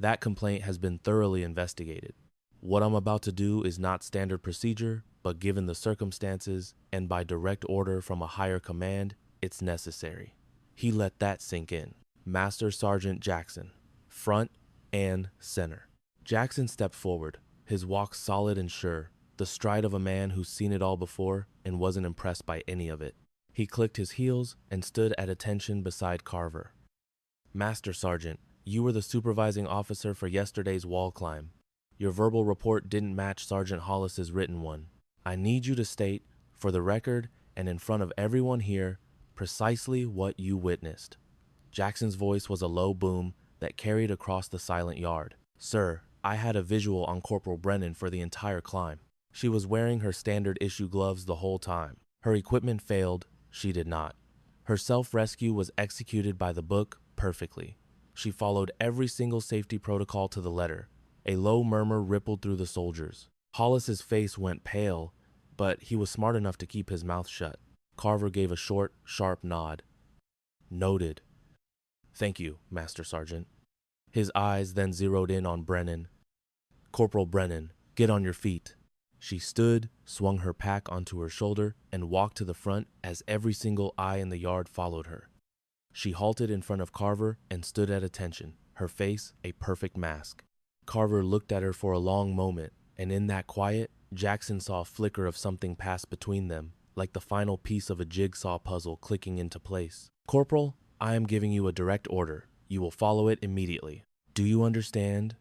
That complaint has been thoroughly investigated. What I'm about to do is not standard procedure, but given the circumstances and by direct order from a higher command, it's necessary. He let that sink in. Master Sergeant Jackson, front and center. Jackson stepped forward, his walk solid and sure, the stride of a man who's seen it all before and wasn't impressed by any of it. He clicked his heels and stood at attention beside Carver. "Master Sergeant, you were the supervising officer for yesterday's wall climb. Your verbal report didn't match Sergeant Hollis's written one. I need you to state, for the record and in front of everyone here, precisely what you witnessed." Jackson's voice was a low boom that carried across the silent yard. "Sir, I had a visual on Corporal Brennan for the entire climb. She was wearing her standard issue gloves the whole time. Her equipment failed, she did not. Her self-rescue was executed by the book perfectly. She followed every single safety protocol to the letter." A low murmur rippled through the soldiers. Hollis's face went pale, but he was smart enough to keep his mouth shut. Carver gave a short, sharp nod. "Noted." "Thank you, Master Sergeant." His eyes then zeroed in on Brennan. "Corporal Brennan, get on your feet." She stood, swung her pack onto her shoulder, and walked to the front as every single eye in the yard followed her. She halted in front of Carver and stood at attention, her face a perfect mask. Carver looked at her for a long moment, and in that quiet, Jackson saw a flicker of something pass between them, like the final piece of a jigsaw puzzle clicking into place. "Corporal, I am giving you a direct order. You will follow it immediately. Do you understand?"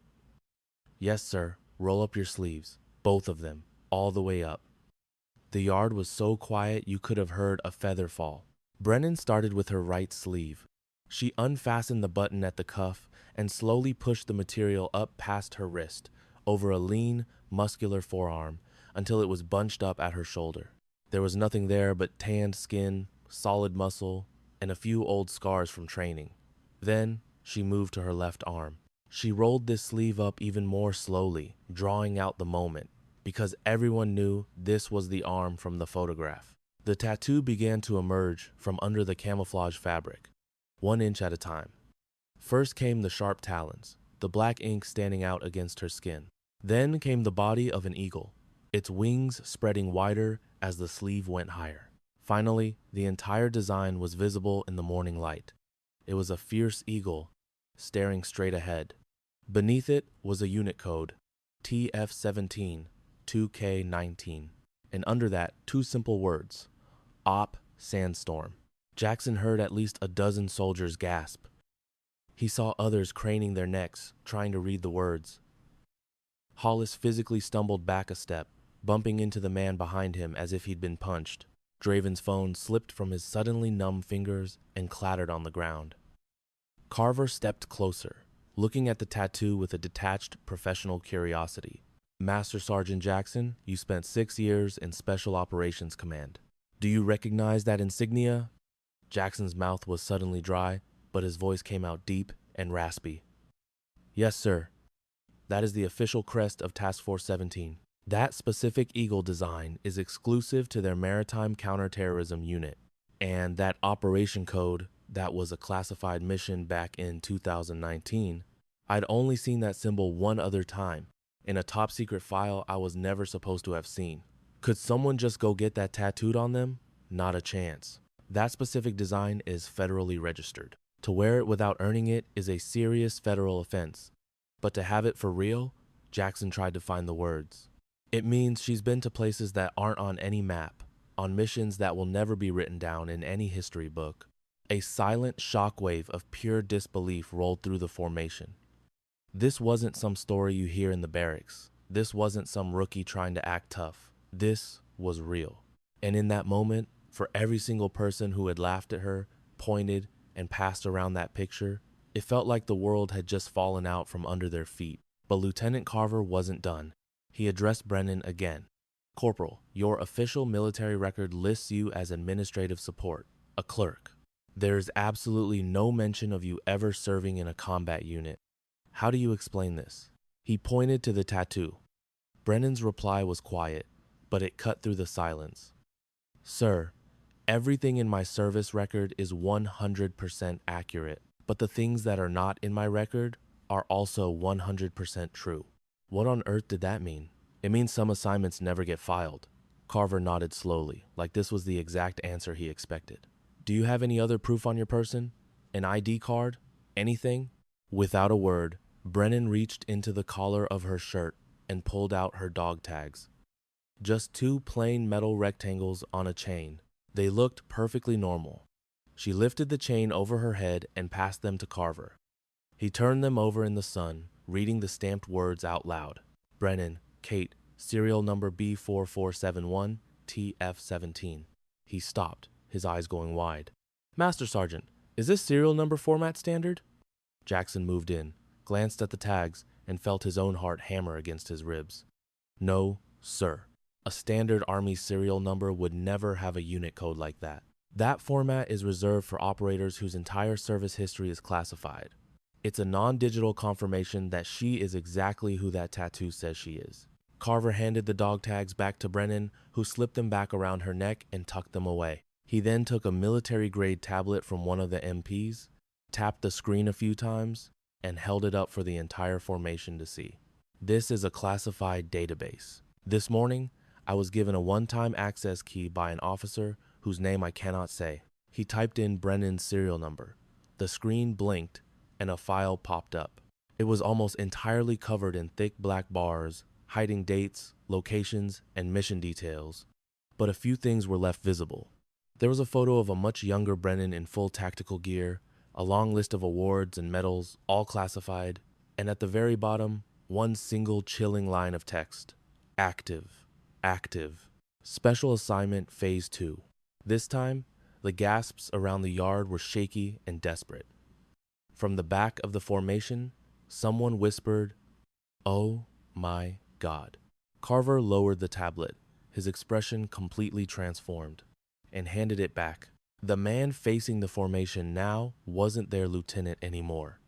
"Yes, sir. Roll up your sleeves. Both of them. All the way up." The yard was so quiet you could have heard a feather fall. Brennan started with her right sleeve. She unfastened the button at the cuff and slowly pushed the material up past her wrist, over a lean, muscular forearm, until it was bunched up at her shoulder. There was nothing there but tanned skin, solid muscle, and a few old scars from training. Then she moved to her left arm. She rolled this sleeve up even more slowly, drawing out the moment, because everyone knew this was the arm from the photograph. The tattoo began to emerge from under the camouflage fabric, 1 inch at a time. First came the sharp talons, the black ink standing out against her skin. Then came the body of an eagle, its wings spreading wider as the sleeve went higher. Finally, the entire design was visible in the morning light. It was a fierce eagle, staring straight ahead. Beneath it was a unit code, TF17, 2K19, and under that, 2 simple words, Op Sandstorm. Jackson heard at least a dozen soldiers gasp. He saw others craning their necks, trying to read the words. Hollis physically stumbled back a step, bumping into the man behind him as if he'd been punched. Draven's phone slipped from his suddenly numb fingers and clattered on the ground. Carver stepped closer, looking at the tattoo with a detached, professional curiosity. Master Sergeant Jackson, you spent 6 years in Special Operations Command. Do you recognize that insignia? Jackson's mouth was suddenly dry, but his voice came out deep and raspy. Yes, sir. That is the official crest of Task Force 17. That specific eagle design is exclusive to their Maritime Counterterrorism Unit, and that operation code, that was a classified mission back in 2019, I'd only seen that symbol one other time, in a top secret file I was never supposed to have seen. Could someone just go get that tattooed on them? Not a chance. That specific design is federally registered. To wear it without earning it is a serious federal offense. But to have it for real, Jackson tried to find the words. It means she's been to places that aren't on any map, on missions that will never be written down in any history book. A silent shockwave of pure disbelief rolled through the formation. This wasn't some story you hear in the barracks. This wasn't some rookie trying to act tough. This was real. And in that moment, for every single person who had laughed at her, pointed, and passed around that picture, it felt like the world had just fallen out from under their feet. But Lieutenant Carver wasn't done. He addressed Brennan again. Corporal, your official military record lists you as administrative support, a clerk. There is absolutely no mention of you ever serving in a combat unit. How do you explain this? He pointed to the tattoo. Brennan's reply was quiet, but it cut through the silence. Sir, everything in my service record is 100% accurate, but the things that are not in my record are also 100% true. What on earth did that mean? It means some assignments never get filed. Carver nodded slowly, like this was the exact answer he expected. Do you have any other proof on your person? An ID card? Anything? Without a word, Brennan reached into the collar of her shirt and pulled out her dog tags. Just 2 plain metal rectangles on a chain. They looked perfectly normal. She lifted the chain over her head and passed them to Carver. He turned them over in the sun, reading the stamped words out loud. Brennan, Kate, serial number B4471, TF17. He stopped, his eyes going wide. Master Sergeant, is this serial number format standard? Jackson moved in, glanced at the tags, and felt his own heart hammer against his ribs. No, sir. A standard Army serial number would never have a unit code like that. That format is reserved for operators whose entire service history is classified. It's a non-digital confirmation that she is exactly who that tattoo says she is. Carver handed the dog tags back to Brennan, who slipped them back around her neck and tucked them away. He then took a military-grade tablet from one of the MPs, tapped the screen a few times, and held it up for the entire formation to see. This is a classified database. This morning, I was given a one-time access key by an officer whose name I cannot say. He typed in Brennan's serial number. The screen blinked, and a file popped up. It was almost entirely covered in thick black bars, hiding dates, locations, and mission details. But a few things were left visible. There was a photo of a much younger Brennan in full tactical gear, a long list of awards and medals, all classified, and at the very bottom, one single chilling line of text. Active. Active. Special assignment phase 2. This time, the gasps around the yard were shaky and desperate. From the back of the formation, someone whispered, "Oh my God." Carver lowered the tablet, his expression completely transformed, and handed it back. The man facing the formation now wasn't their lieutenant anymore.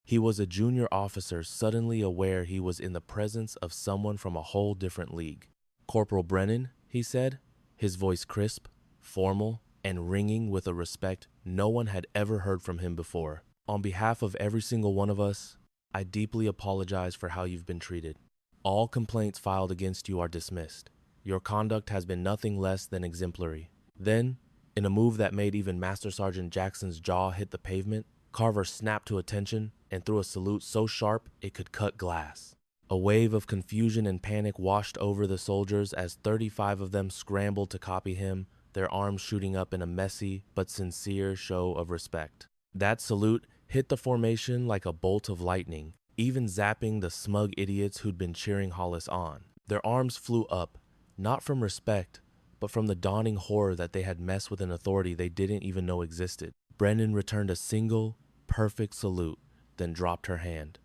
He was a junior officer suddenly aware he was in the presence of someone from a whole different league. Corporal Brennan, he said, his voice crisp, formal, and ringing with a respect no one had ever heard from him before. On behalf of every single one of us, I deeply apologize for how you've been treated. All complaints filed against you are dismissed. Your conduct has been nothing less than exemplary. Then, in a move that made even Master Sergeant Jackson's jaw hit the pavement, Carver snapped to attention and threw a salute so sharp it could cut glass. A wave of confusion and panic washed over the soldiers as 35 of them scrambled to copy him, their arms shooting up in a messy but sincere show of respect. That salute hit the formation like a bolt of lightning, even zapping the smug idiots who'd been cheering Hollis on. Their arms flew up, not from respect, but from the dawning horror that they had messed with an authority they didn't even know existed. Brennan returned a single, perfect salute, then dropped her hand.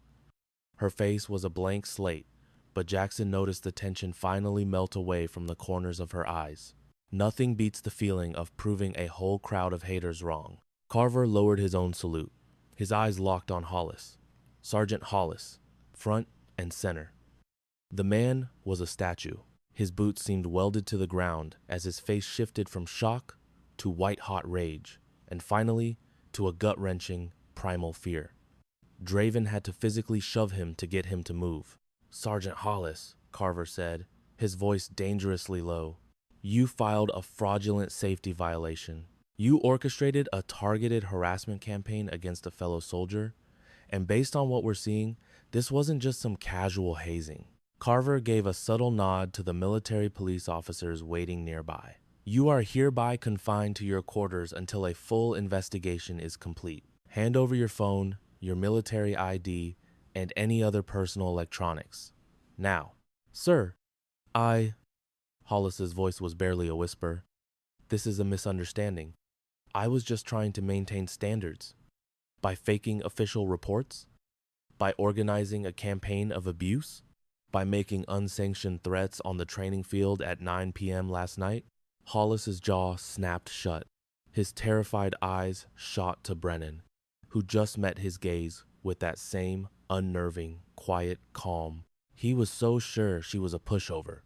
Her face was a blank slate, but Jackson noticed the tension finally melt away from the corners of her eyes. Nothing beats the feeling of proving a whole crowd of haters wrong. Carver lowered his own salute. His eyes locked on Hollis. Sergeant Hollis, front and center. The man was a statue. His boots seemed welded to the ground as his face shifted from shock to white-hot rage, and finally to a gut-wrenching, primal fear. Draven had to physically shove him to get him to move. "Sergeant Hollis," Carver said, his voice dangerously low, "you filed a fraudulent safety violation. You orchestrated a targeted harassment campaign against a fellow soldier, and based on what we're seeing, this wasn't just some casual hazing." Carver gave a subtle nod to the military police officers waiting nearby. "You are hereby confined to your quarters until a full investigation is complete. Hand over your phone, your military ID, and any other personal electronics. Now." "Sir, Hollis's voice was barely a whisper. "This is a misunderstanding. I was just trying to maintain standards. By faking official reports? By organizing a campaign of abuse? By making unsanctioned threats on the training field at 9 p.m. last night?" Hollis's jaw snapped shut. His terrified eyes shot to Brennan, who just met his gaze with that same unnerving, quiet calm. He was so sure she was a pushover.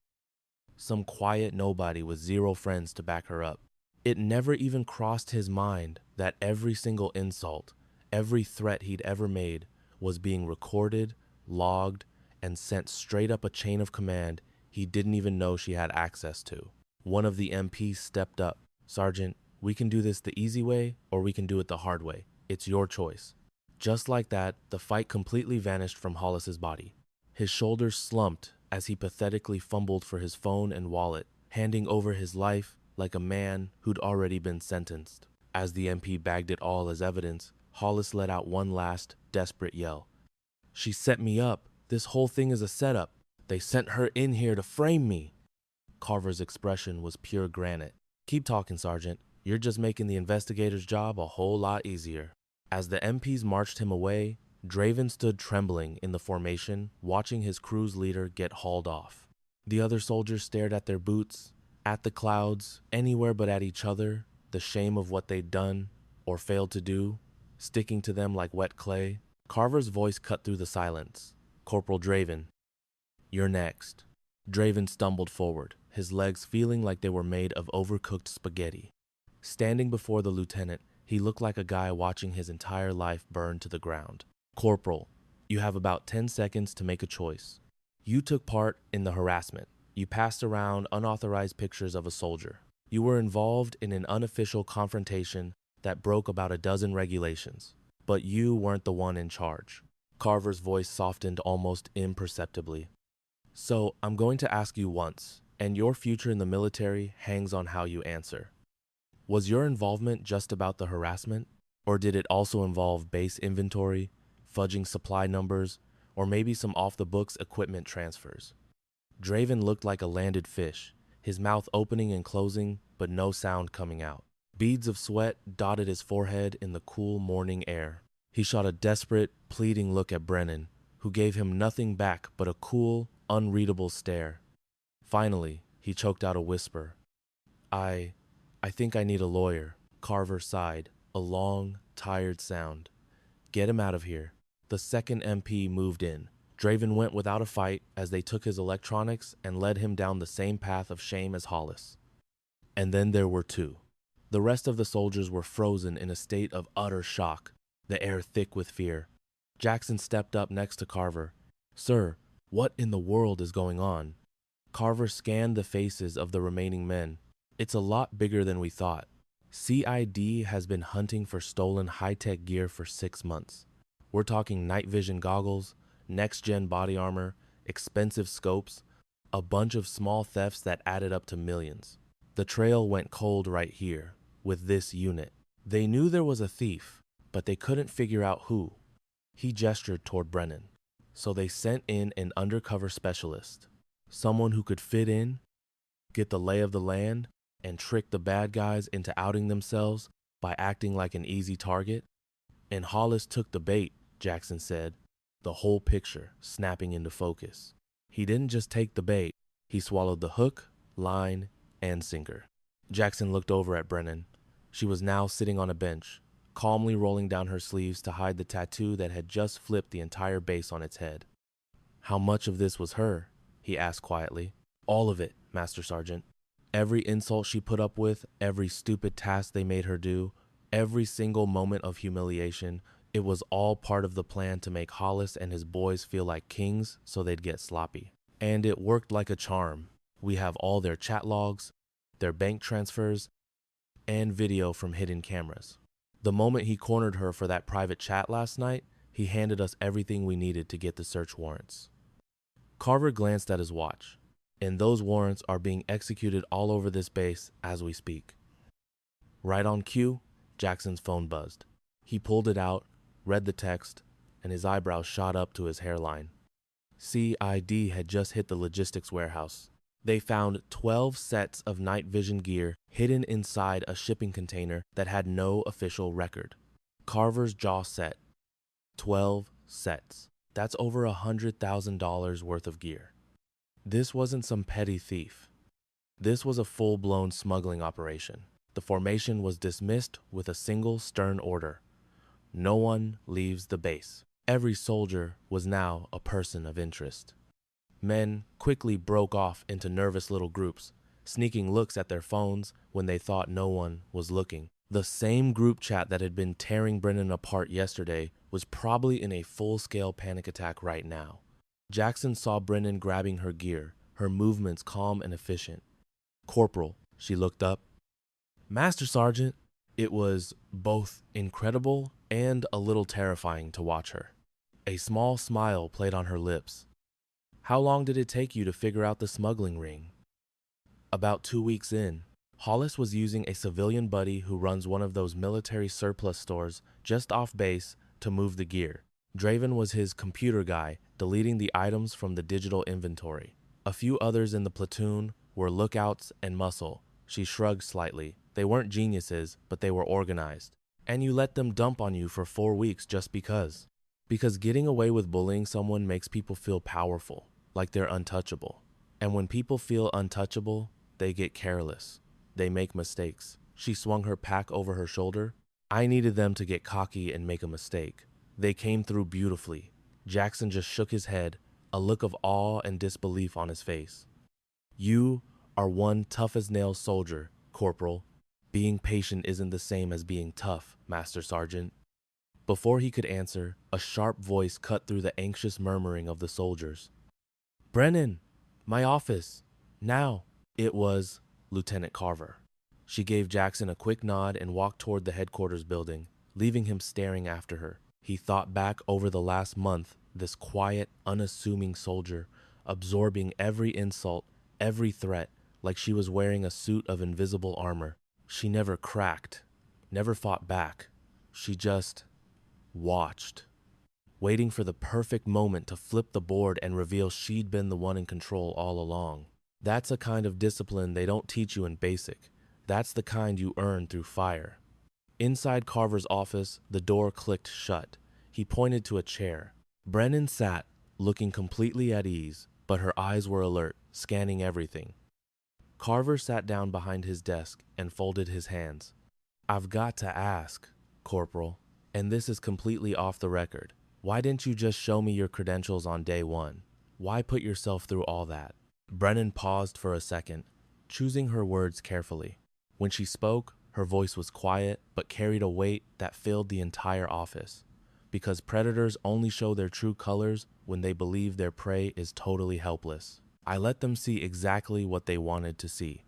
Some quiet nobody with zero friends to back her up. It never even crossed his mind that every single insult, every threat he'd ever made was being recorded, logged, and sent straight up a chain of command he didn't even know she had access to. One of the MPs stepped up. "Sergeant, we can do this the easy way or we can do it the hard way. It's your choice." Just like that, the fight completely vanished from Hollis's body. His shoulders slumped as he pathetically fumbled for his phone and wallet, handing over his life like a man who'd already been sentenced. As the MP bagged it all as evidence, Hollis let out one last, desperate yell. "She set me up. This whole thing is a setup. They sent her in here to frame me." Carver's expression was pure granite. "Keep talking, Sergeant. You're just making the investigator's job a whole lot easier." As the MPs marched him away, Draven stood trembling in the formation, watching his crew's leader get hauled off. The other soldiers stared at their boots, at the clouds, anywhere but at each other, the shame of what they'd done, or failed to do, sticking to them like wet clay. Carver's voice cut through the silence. "Corporal Draven, you're next." Draven stumbled forward, his legs feeling like they were made of overcooked spaghetti. Standing before the lieutenant, he looked like a guy watching his entire life burn to the ground. "Corporal, you have about 10 seconds to make a choice. You took part in the harassment. You passed around unauthorized pictures of a soldier. You were involved in an unofficial confrontation that broke about a dozen regulations, but you weren't the one in charge." Carver's voice softened almost imperceptibly. "So I'm going to ask you once, and your future in the military hangs on how you answer. Was your involvement just about the harassment, or did it also involve base inventory, fudging supply numbers, or maybe some off-the-books equipment transfers?" Draven looked like a landed fish, his mouth opening and closing, but no sound coming out. Beads of sweat dotted his forehead in the cool morning air. He shot a desperate, pleading look at Brennan, who gave him nothing back but a cool, unreadable stare. Finally, he choked out a whisper. I think I need a lawyer." Carver sighed, a long, tired sound. "Get him out of here." The second MP moved in. Draven went without a fight as they took his electronics and led him down the same path of shame as Hollis. And then there were two. The rest of the soldiers were frozen in a state of utter shock, the air thick with fear. Jackson stepped up next to Carver. "Sir, what in the world is going on?" Carver scanned the faces of the remaining men. "It's a lot bigger than we thought. CID has been hunting for stolen high-tech gear for 6 months. We're talking night vision goggles, next-gen body armor, expensive scopes, a bunch of small thefts that added up to millions. The trail went cold right here, with this unit. They knew there was a thief, but they couldn't figure out who. He gestured toward Brennan. So they sent in an undercover specialist, someone who could fit in, get the lay of the land, and trick the bad guys into outing themselves by acting like an easy target. And Hollis took the bait, Jackson said, the whole picture snapping into focus. He didn't just take the bait, he swallowed the hook, line, and sinker. Jackson looked over at Brennan. She was now sitting on a bench, calmly rolling down her sleeves to hide the tattoo that had just flipped the entire base on its head. How much of this was her? He asked quietly. All of it, Master Sergeant. Every insult she put up with, every stupid task they made her do, every single moment of humiliation, it was all part of the plan to make Hollis and his boys feel like kings so they'd get sloppy. And it worked like a charm. We have all their chat logs, their bank transfers, and video from hidden cameras. The moment he cornered her for that private chat last night, he handed us everything we needed to get the search warrants. Carver glanced at his watch, and those warrants are being executed all over this base as we speak. Right on cue, Jackson's phone buzzed. He pulled it out, read the text, and his eyebrows shot up to his hairline. CID had just hit the logistics warehouse. They found 12 sets of night vision gear hidden inside a shipping container that had no official record. Carver's jaw set. 12 sets. That's over $100,000 worth of gear. This wasn't some petty thief. This was a full-blown smuggling operation. The formation was dismissed with a single stern order. No one leaves the base. Every soldier was now a person of interest. Men quickly broke off into nervous little groups, sneaking looks at their phones when they thought no one was looking. The same group chat that had been tearing Brennan apart yesterday was probably in a full-scale panic attack right now. Jackson saw Brennan grabbing her gear, her movements calm and efficient. Corporal, she looked up. Master Sergeant. It was both incredible and a little terrifying to watch her. A small smile played on her lips. How long did it take you to figure out the smuggling ring? About 2 weeks in. Hollis was using a civilian buddy who runs one of those military surplus stores just off base to move the gear. Draven was his computer guy, deleting the items from the digital inventory. A few others in the platoon were lookouts and muscle. She shrugged slightly. They weren't geniuses, but they were organized. And you let them dump on you for 4 weeks just because. Because getting away with bullying someone makes people feel powerful, like they're untouchable. And when people feel untouchable, they get careless. They make mistakes. She swung her pack over her shoulder. I needed them to get cocky and make a mistake. They came through beautifully. Jackson just shook his head, a look of awe and disbelief on his face. You are one tough-as-nails soldier, Corporal. Being patient isn't the same as being tough, Master Sergeant. Before he could answer, a sharp voice cut through the anxious murmuring of the soldiers. Brennan, my office, now. It was Lieutenant Carver. She gave Jackson a quick nod and walked toward the headquarters building, leaving him staring after her. He thought back over the last month, this quiet, unassuming soldier, absorbing every insult, every threat, like she was wearing a suit of invisible armor. She never cracked, never fought back. She just watched, waiting for the perfect moment to flip the board and reveal she'd been the one in control all along. That's a kind of discipline they don't teach you in basic. That's the kind you earn through fire. Inside Carver's office, the door clicked shut. He pointed to a chair. Brennan sat, looking completely at ease, but her eyes were alert, scanning everything. Carver sat down behind his desk and folded his hands. I've got to ask, Corporal, and this is completely off the record. Why didn't you just show me your credentials on day one? Why put yourself through all that? Brennan paused for a second, choosing her words carefully. When she spoke, her voice was quiet but carried a weight that filled the entire office. Because predators only show their true colors when they believe their prey is totally helpless. I let them see exactly what they wanted to see.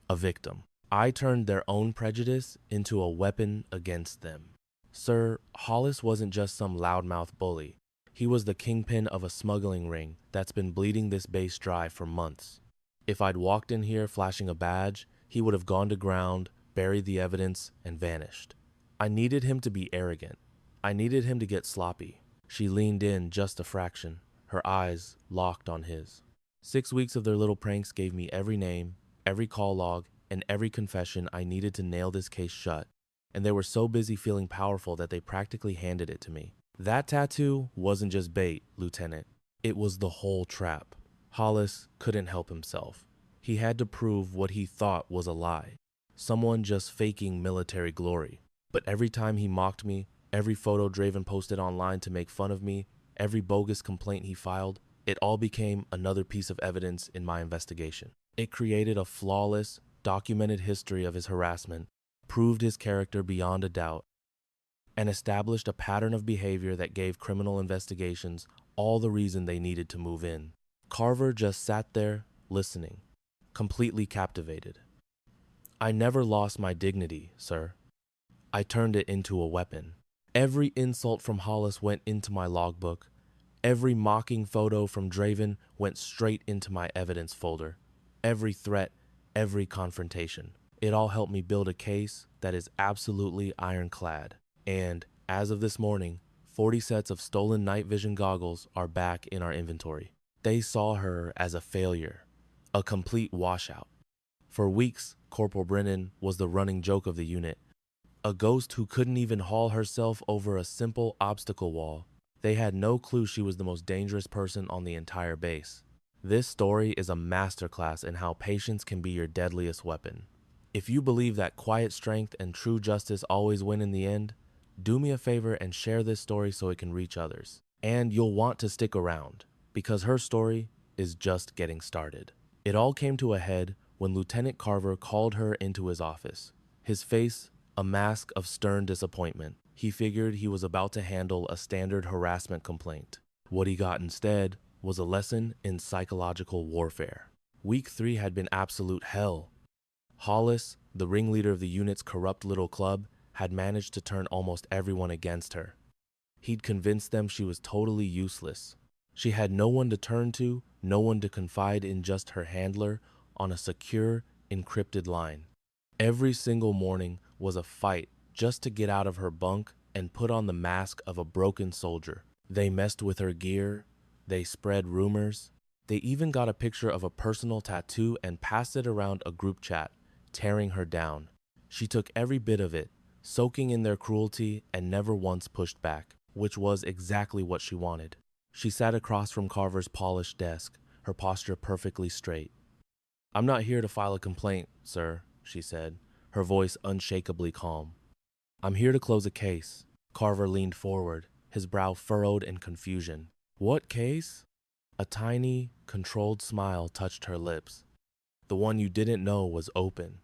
A victim. I turned their own prejudice into a weapon against them. Sir, Hollis wasn't just some loudmouth bully. He was the kingpin of a smuggling ring that's been bleeding this base dry for months. If I'd walked in here flashing a badge, he would have gone to ground, buried the evidence, and vanished. I needed him to be arrogant. I needed him to get sloppy. She leaned in just a fraction, her eyes locked on his. 6 weeks of their little pranks gave me every name, every call log, and every confession I needed to nail this case shut, and they were so busy feeling powerful that they practically handed it to me. That tattoo wasn't just bait, Lieutenant. It was the whole trap. Hollis couldn't help himself. He had to prove what he thought was a lie. Someone just faking military glory. But every time he mocked me, every photo Draven posted online to make fun of me, every bogus complaint he filed, it all became another piece of evidence in my investigation. It created a flawless, documented history of his harassment, proved his character beyond a doubt, and established a pattern of behavior that gave criminal investigations all the reason they needed to move in. Carver just sat there, listening, completely captivated. I never lost my dignity, sir. I turned it into a weapon. Every insult from Hollis went into my logbook. Every mocking photo from Draven went straight into my evidence folder. Every threat, every confrontation. It all helped me build a case that is absolutely ironclad. And, as of this morning, 40 sets of stolen night vision goggles are back in our inventory. They saw her as a failure, a complete washout. For weeks, Corporal Brennan was the running joke of the unit, a ghost who couldn't even haul herself over a simple obstacle wall. They had no clue she was the most dangerous person on the entire base. This story is a masterclass in how patience can be your deadliest weapon. If you believe that quiet strength and true justice always win in the end, do me a favor and share this story so it can reach others. And you'll want to stick around, because her story is just getting started. It all came to a head when Lieutenant Carver called her into his office. His face, a mask of stern disappointment. He figured he was about to handle a standard harassment complaint. What he got instead was a lesson in psychological warfare. Week 3 had been absolute hell. Hollis, the ringleader of the unit's corrupt little club, had managed to turn almost everyone against her. He'd convinced them she was totally useless. She had no one to turn to, no one to confide in, just her handler on a secure, encrypted line. Every single morning was a fight just to get out of her bunk and put on the mask of a broken soldier. They messed with her gear, they spread rumors, they even got a picture of a personal tattoo and passed it around a group chat, tearing her down. She took every bit of it, soaking in their cruelty, and never once pushed back, which was exactly what she wanted. She sat across from Carver's polished desk, her posture perfectly straight. "I'm not here to file a complaint, sir," she said, her voice unshakably calm. "I'm here to close a case." Carver leaned forward, his brow furrowed in confusion. "What case?" A tiny, controlled smile touched her lips. "The one you didn't know was open."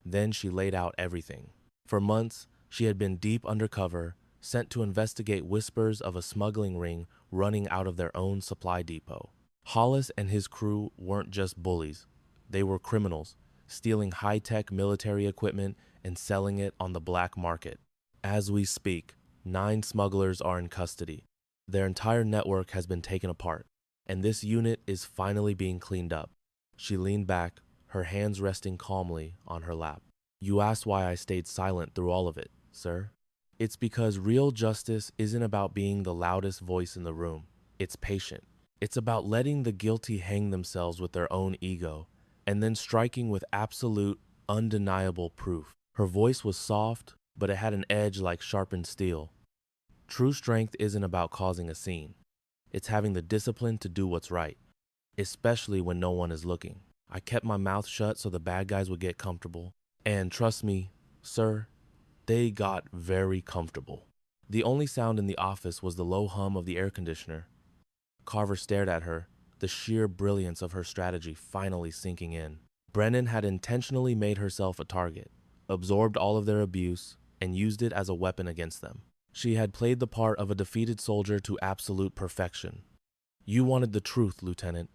Then she laid out everything. For months, she had been deep undercover, sent to investigate whispers of a smuggling ring running out of their own supply depot. Hollis and his crew weren't just bullies. They were criminals, stealing high-tech military equipment and selling it on the black market. As we speak, 9 smugglers are in custody. Their entire network has been taken apart, and this unit is finally being cleaned up. She leaned back, her hands resting calmly on her lap. "You asked why I stayed silent through all of it, sir. It's because real justice isn't about being the loudest voice in the room. It's patient. It's about letting the guilty hang themselves with their own ego, and then striking with absolute, undeniable proof." Her voice was soft, but it had an edge like sharpened steel. True strength isn't about causing a scene. It's having the discipline to do what's right, especially when no one is looking. I kept my mouth shut so the bad guys would get comfortable. And trust me, sir, they got very comfortable. The only sound in the office was the low hum of the air conditioner. Carver stared at her, the sheer brilliance of her strategy finally sinking in. Brennan had intentionally made herself a target, absorbed all of their abuse, and used it as a weapon against them. She had played the part of a defeated soldier to absolute perfection. "You wanted the truth, Lieutenant,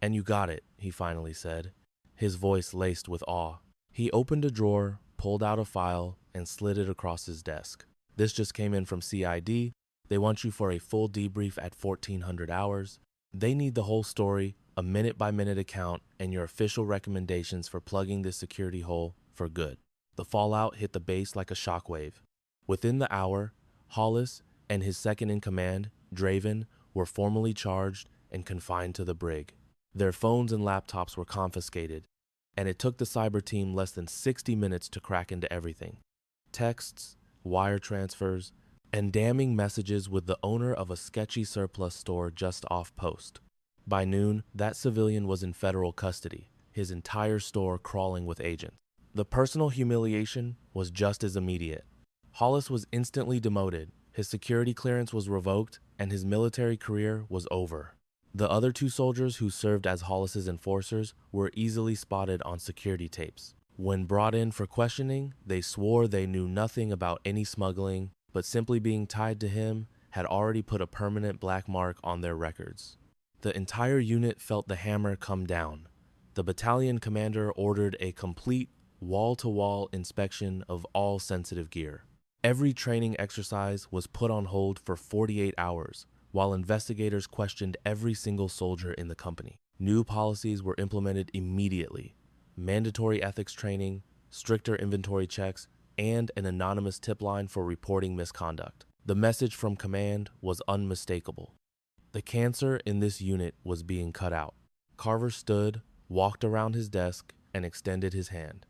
and you got it," he finally said, his voice laced with awe. He opened a drawer, pulled out a file, and slid it across his desk. "This just came in from CID. They want you for a full debrief at 1400 hours. They need the whole story, a minute-by-minute account, and your official recommendations for plugging this security hole for good." The fallout hit the base like a shockwave. Within the hour, Hollis and his second-in-command, Draven, were formally charged and confined to the brig. Their phones and laptops were confiscated, and it took the cyber team less than 60 minutes to crack into everything. Texts, wire transfers, and damning messages with the owner of a sketchy surplus store just off post. By noon, that civilian was in federal custody, his entire store crawling with agents. The personal humiliation was just as immediate. Hollis was instantly demoted, his security clearance was revoked, and his military career was over. The other two soldiers who served as Hollis's enforcers were easily spotted on security tapes. When brought in for questioning, they swore they knew nothing about any smuggling, but simply being tied to him had already put a permanent black mark on their records. The entire unit felt the hammer come down. The battalion commander ordered a complete wall-to-wall inspection of all sensitive gear. Every training exercise was put on hold for 48 hours, while investigators questioned every single soldier in the company. New policies were implemented immediately: mandatory ethics training, stricter inventory checks, and an anonymous tip line for reporting misconduct. The message from command was unmistakable. The cancer in this unit was being cut out. Carver stood, walked around his desk, and extended his hand.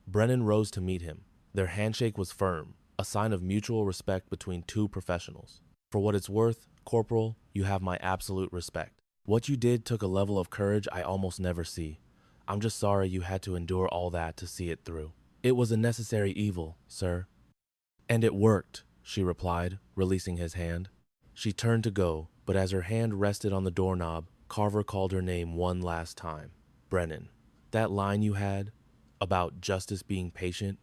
Brennan rose to meet him. Their handshake was firm, a sign of mutual respect between two professionals. For what it's worth, Corporal, you have my absolute respect. What you did took a level of courage I almost never see. I'm just sorry you had to endure all that to see it through. It was a necessary evil, sir. And it worked, she replied, releasing his hand. She turned to go, but as her hand rested on the doorknob, Carver called her name one last time. Brennan. That line you had about justice being patient,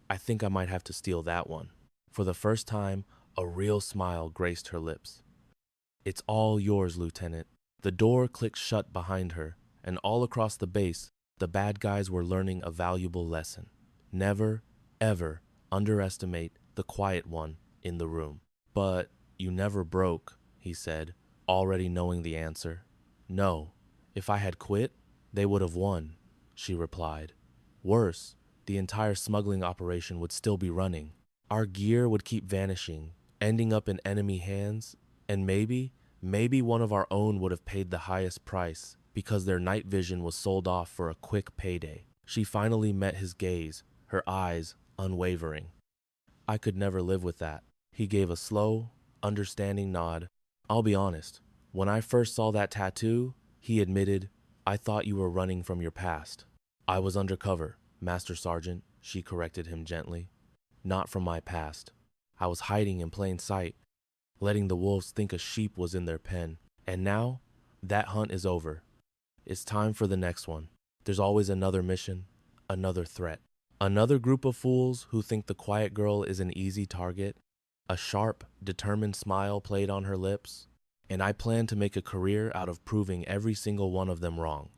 I think I might have to steal that one. For the first time, a real smile graced her lips. It's all yours, Lieutenant. The door clicked shut behind her, and all across the base, the bad guys were learning a valuable lesson. Never, ever underestimate the quiet one in the room. But you never broke, he said, already knowing the answer. No, if I had quit, they would have won, she replied. Worse, the entire smuggling operation would still be running. Our gear would keep vanishing, ending up in enemy hands, and maybe one of our own would have paid the highest price because their night vision was sold off for a quick payday. She finally met his gaze, her eyes unwavering. I could never live with that. He gave a slow, understanding nod. I'll be honest, when I first saw that tattoo, he admitted, I thought you were running from your past. I was undercover, Master Sergeant, she corrected him gently. Not from my past. I was hiding in plain sight, letting the wolves think a sheep was in their pen. And now, that hunt is over. It's time for the next one. There's always another mission, another threat. Another group of fools who think the quiet girl is an easy target. A sharp, determined smile played on her lips, and I plan to make a career out of proving every single one of them wrong.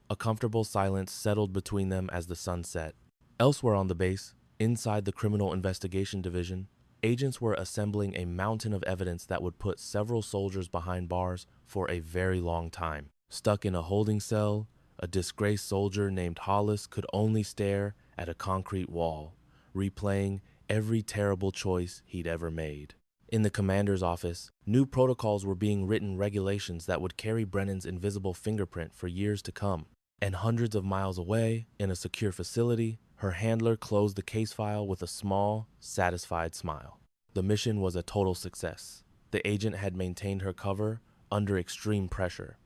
A comfortable silence settled between them as the sun set. Elsewhere on the base, inside the Criminal Investigation Division, agents were assembling a mountain of evidence that would put several soldiers behind bars for a very long time. Stuck in a holding cell, a disgraced soldier named Hollis could only stare at a concrete wall, replaying every terrible choice he'd ever made. In the commander's office, new protocols were being written, regulations that would carry Brennan's invisible fingerprint for years to come. And hundreds of miles away, in a secure facility, her handler closed the case file with a small, satisfied smile. The mission was a total success. The agent had maintained her cover under extreme pressure.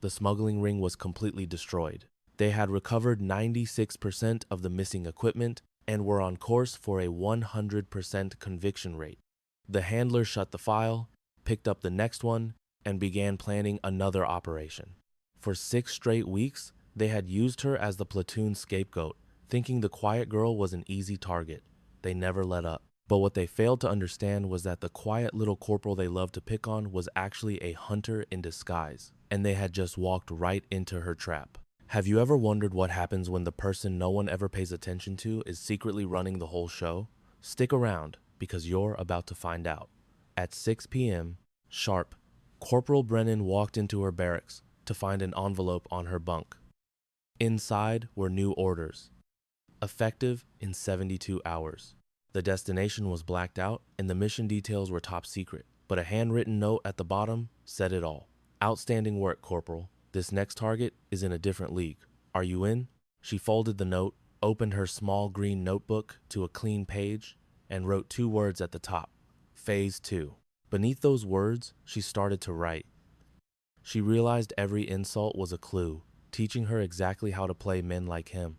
The smuggling ring was completely destroyed. They had recovered 96% of the missing equipment and were on course for a 100% conviction rate. The handler shut the file, picked up the next one, and began planning another operation. For 6 straight weeks, they had used her as the platoon scapegoat, thinking the quiet girl was an easy target. They never let up. But what they failed to understand was that the quiet little corporal they loved to pick on was actually a hunter in disguise, and they had just walked right into her trap. Have you ever wondered what happens when the person no one ever pays attention to is secretly running the whole show? Stick around, because you're about to find out. At 6 p.m. sharp, Corporal Brennan walked into her barracks to find an envelope on her bunk. Inside were new orders, effective in 72 hours. The destination was blacked out, and the mission details were top secret. But a handwritten note at the bottom said it all. Outstanding work, Corporal. This next target is in a different league. Are you in? She folded the note, opened her small green notebook to a clean page, and wrote 2 words at the top. Phase 2. Beneath those words, she started to write. She realized every insult was a clue, teaching her exactly how to play men like him.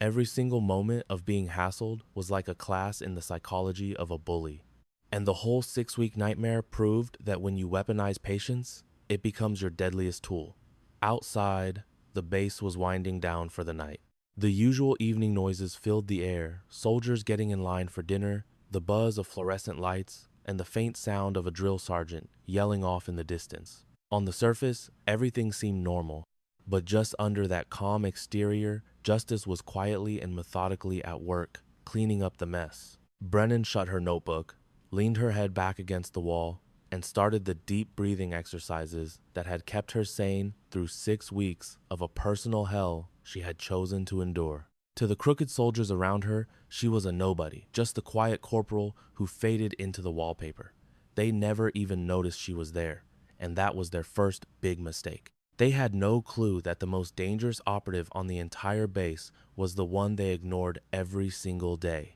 Every single moment of being hassled was like a class in the psychology of a bully. And the whole 6-week nightmare proved that when you weaponize patience, it becomes your deadliest tool. Outside, the base was winding down for the night. The usual evening noises filled the air, soldiers getting in line for dinner, the buzz of fluorescent lights, and the faint sound of a drill sergeant yelling off in the distance. On the surface, everything seemed normal, but just under that calm exterior, justice was quietly and methodically at work, cleaning up the mess. Brennan shut her notebook, leaned her head back against the wall, and started the deep breathing exercises that had kept her sane through 6 weeks of a personal hell she had chosen to endure. To the crooked soldiers around her, she was a nobody, just the quiet corporal who faded into the wallpaper. They never even noticed she was there, and that was their first big mistake. They had no clue that the most dangerous operative on the entire base was the one they ignored every single day.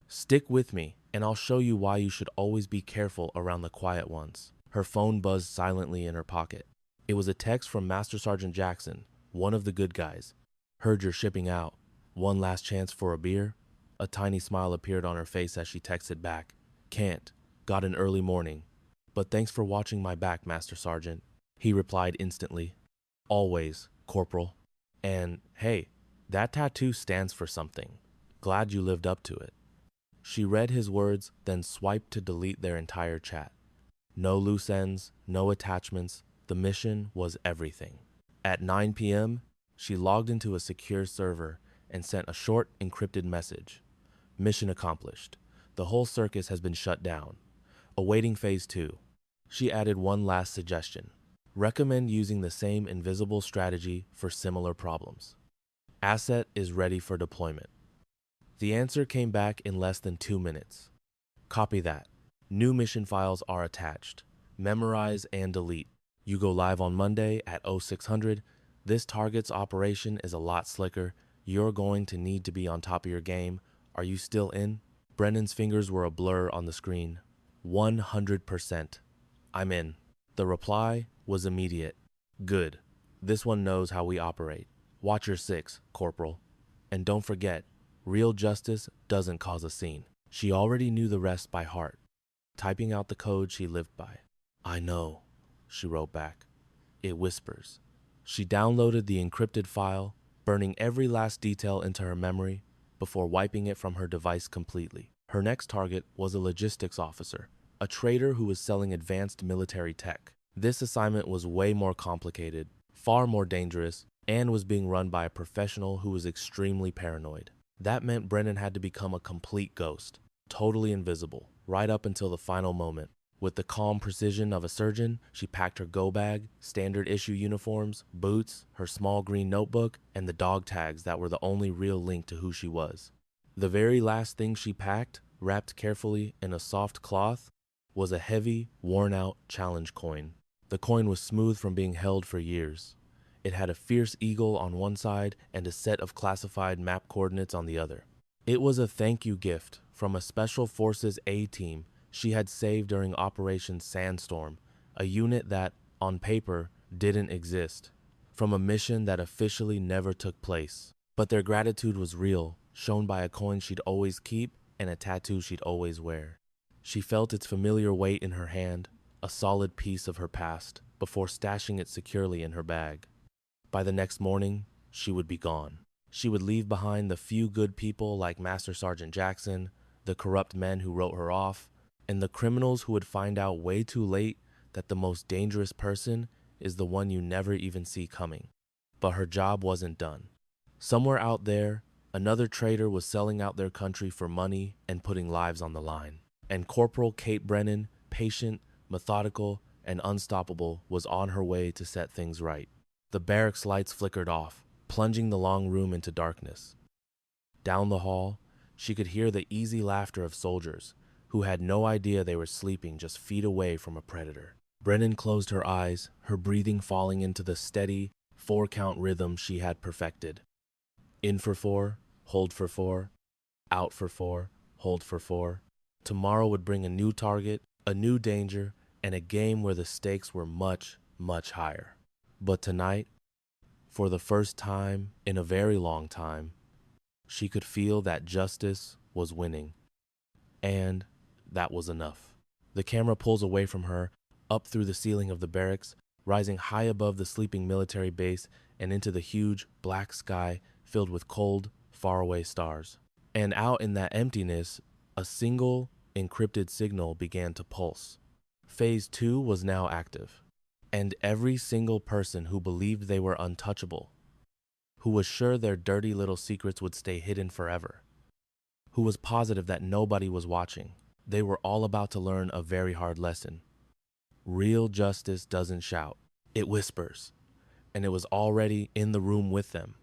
Stick with me, and I'll show you why you should always be careful around the quiet ones. Her phone buzzed silently in her pocket. It was a text from Master Sergeant Jackson, one of the good guys. Heard you're shipping out. One last chance for a beer? A tiny smile appeared on her face as she texted back. Can't. Got an early morning. But thanks for watching my back, Master Sergeant. He replied instantly. Always, Corporal. And hey, that tattoo stands for something. Glad you lived up to it. She read his words, then swiped to delete their entire chat. No loose ends, no attachments. The mission was everything. At 9 p.m., she logged into a secure server and sent a short, encrypted message. Mission accomplished. The whole circus has been shut down. Awaiting phase 2. She added one last suggestion. Recommend using the same invisible strategy for similar problems. Asset is ready for deployment. The answer came back in less than 2 minutes. Copy that. New mission files are attached. Memorize and delete. You go live on Monday at 0600. This target's operation is a lot slicker. You're going to need to be on top of your game. Are you still in? Brennan's fingers were a blur on the screen. 100%. I'm in. The reply was immediate. Good. This one knows how we operate. Watch your 6, Corporal. And don't forget, real justice doesn't cause a scene. She already knew the rest by heart, typing out the code she lived by. I know, she wrote back. It whispers. She downloaded the encrypted file, burning every last detail into her memory before wiping it from her device completely. Her next target was a logistics officer, a trader who was selling advanced military tech. This assignment was way more complicated, far more dangerous, and was being run by a professional who was extremely paranoid. That meant Brennan had to become a complete ghost, totally invisible, right up until the final moment. With the calm precision of a surgeon, she packed her go bag, standard issue uniforms, boots, her small green notebook, and the dog tags that were the only real link to who she was. The very last thing she packed, wrapped carefully in a soft cloth, was a heavy, worn-out challenge coin. The coin was smooth from being held for years. It had a fierce eagle on one side and a set of classified map coordinates on the other. It was a thank you gift from a Special Forces A-team she had saved during Operation Sandstorm, a unit that, on paper, didn't exist, from a mission that officially never took place. But their gratitude was real, shown by a coin she'd always keep and a tattoo she'd always wear. She felt its familiar weight in her hand, a solid piece of her past, before stashing it securely in her bag. By the next morning, she would be gone. She would leave behind the few good people like Master Sergeant Jackson, the corrupt men who wrote her off, and the criminals who would find out way too late that the most dangerous person is the one you never even see coming. But her job wasn't done. Somewhere out there, another traitor was selling out their country for money and putting lives on the line. And Corporal Kate Brennan, patient, methodical, and unstoppable, was on her way to set things right. The barracks lights flickered off, plunging the long room into darkness. Down the hall, She could hear the easy laughter of soldiers who had no idea they were sleeping just feet away from a predator. Brennan closed her eyes, her breathing falling into the steady, 4-count rhythm she had perfected. In for 4, hold for 4, out for 4, hold for 4. Tomorrow would bring a new target, a new danger, and a game where the stakes were much, much higher. But tonight, for the first time in a very long time, she could feel that justice was winning. And that was enough. The camera pulls away from her, up through the ceiling of the barracks, rising high above the sleeping military base and into the huge black sky filled with cold, faraway stars. And out in that emptiness, a single encrypted signal began to pulse. Phase 2 was now active. And every single person who believed they were untouchable, who was sure their dirty little secrets would stay hidden forever, who was positive that nobody was watching, they were all about to learn a very hard lesson. Real justice doesn't shout, it whispers. And it was already in the room with them.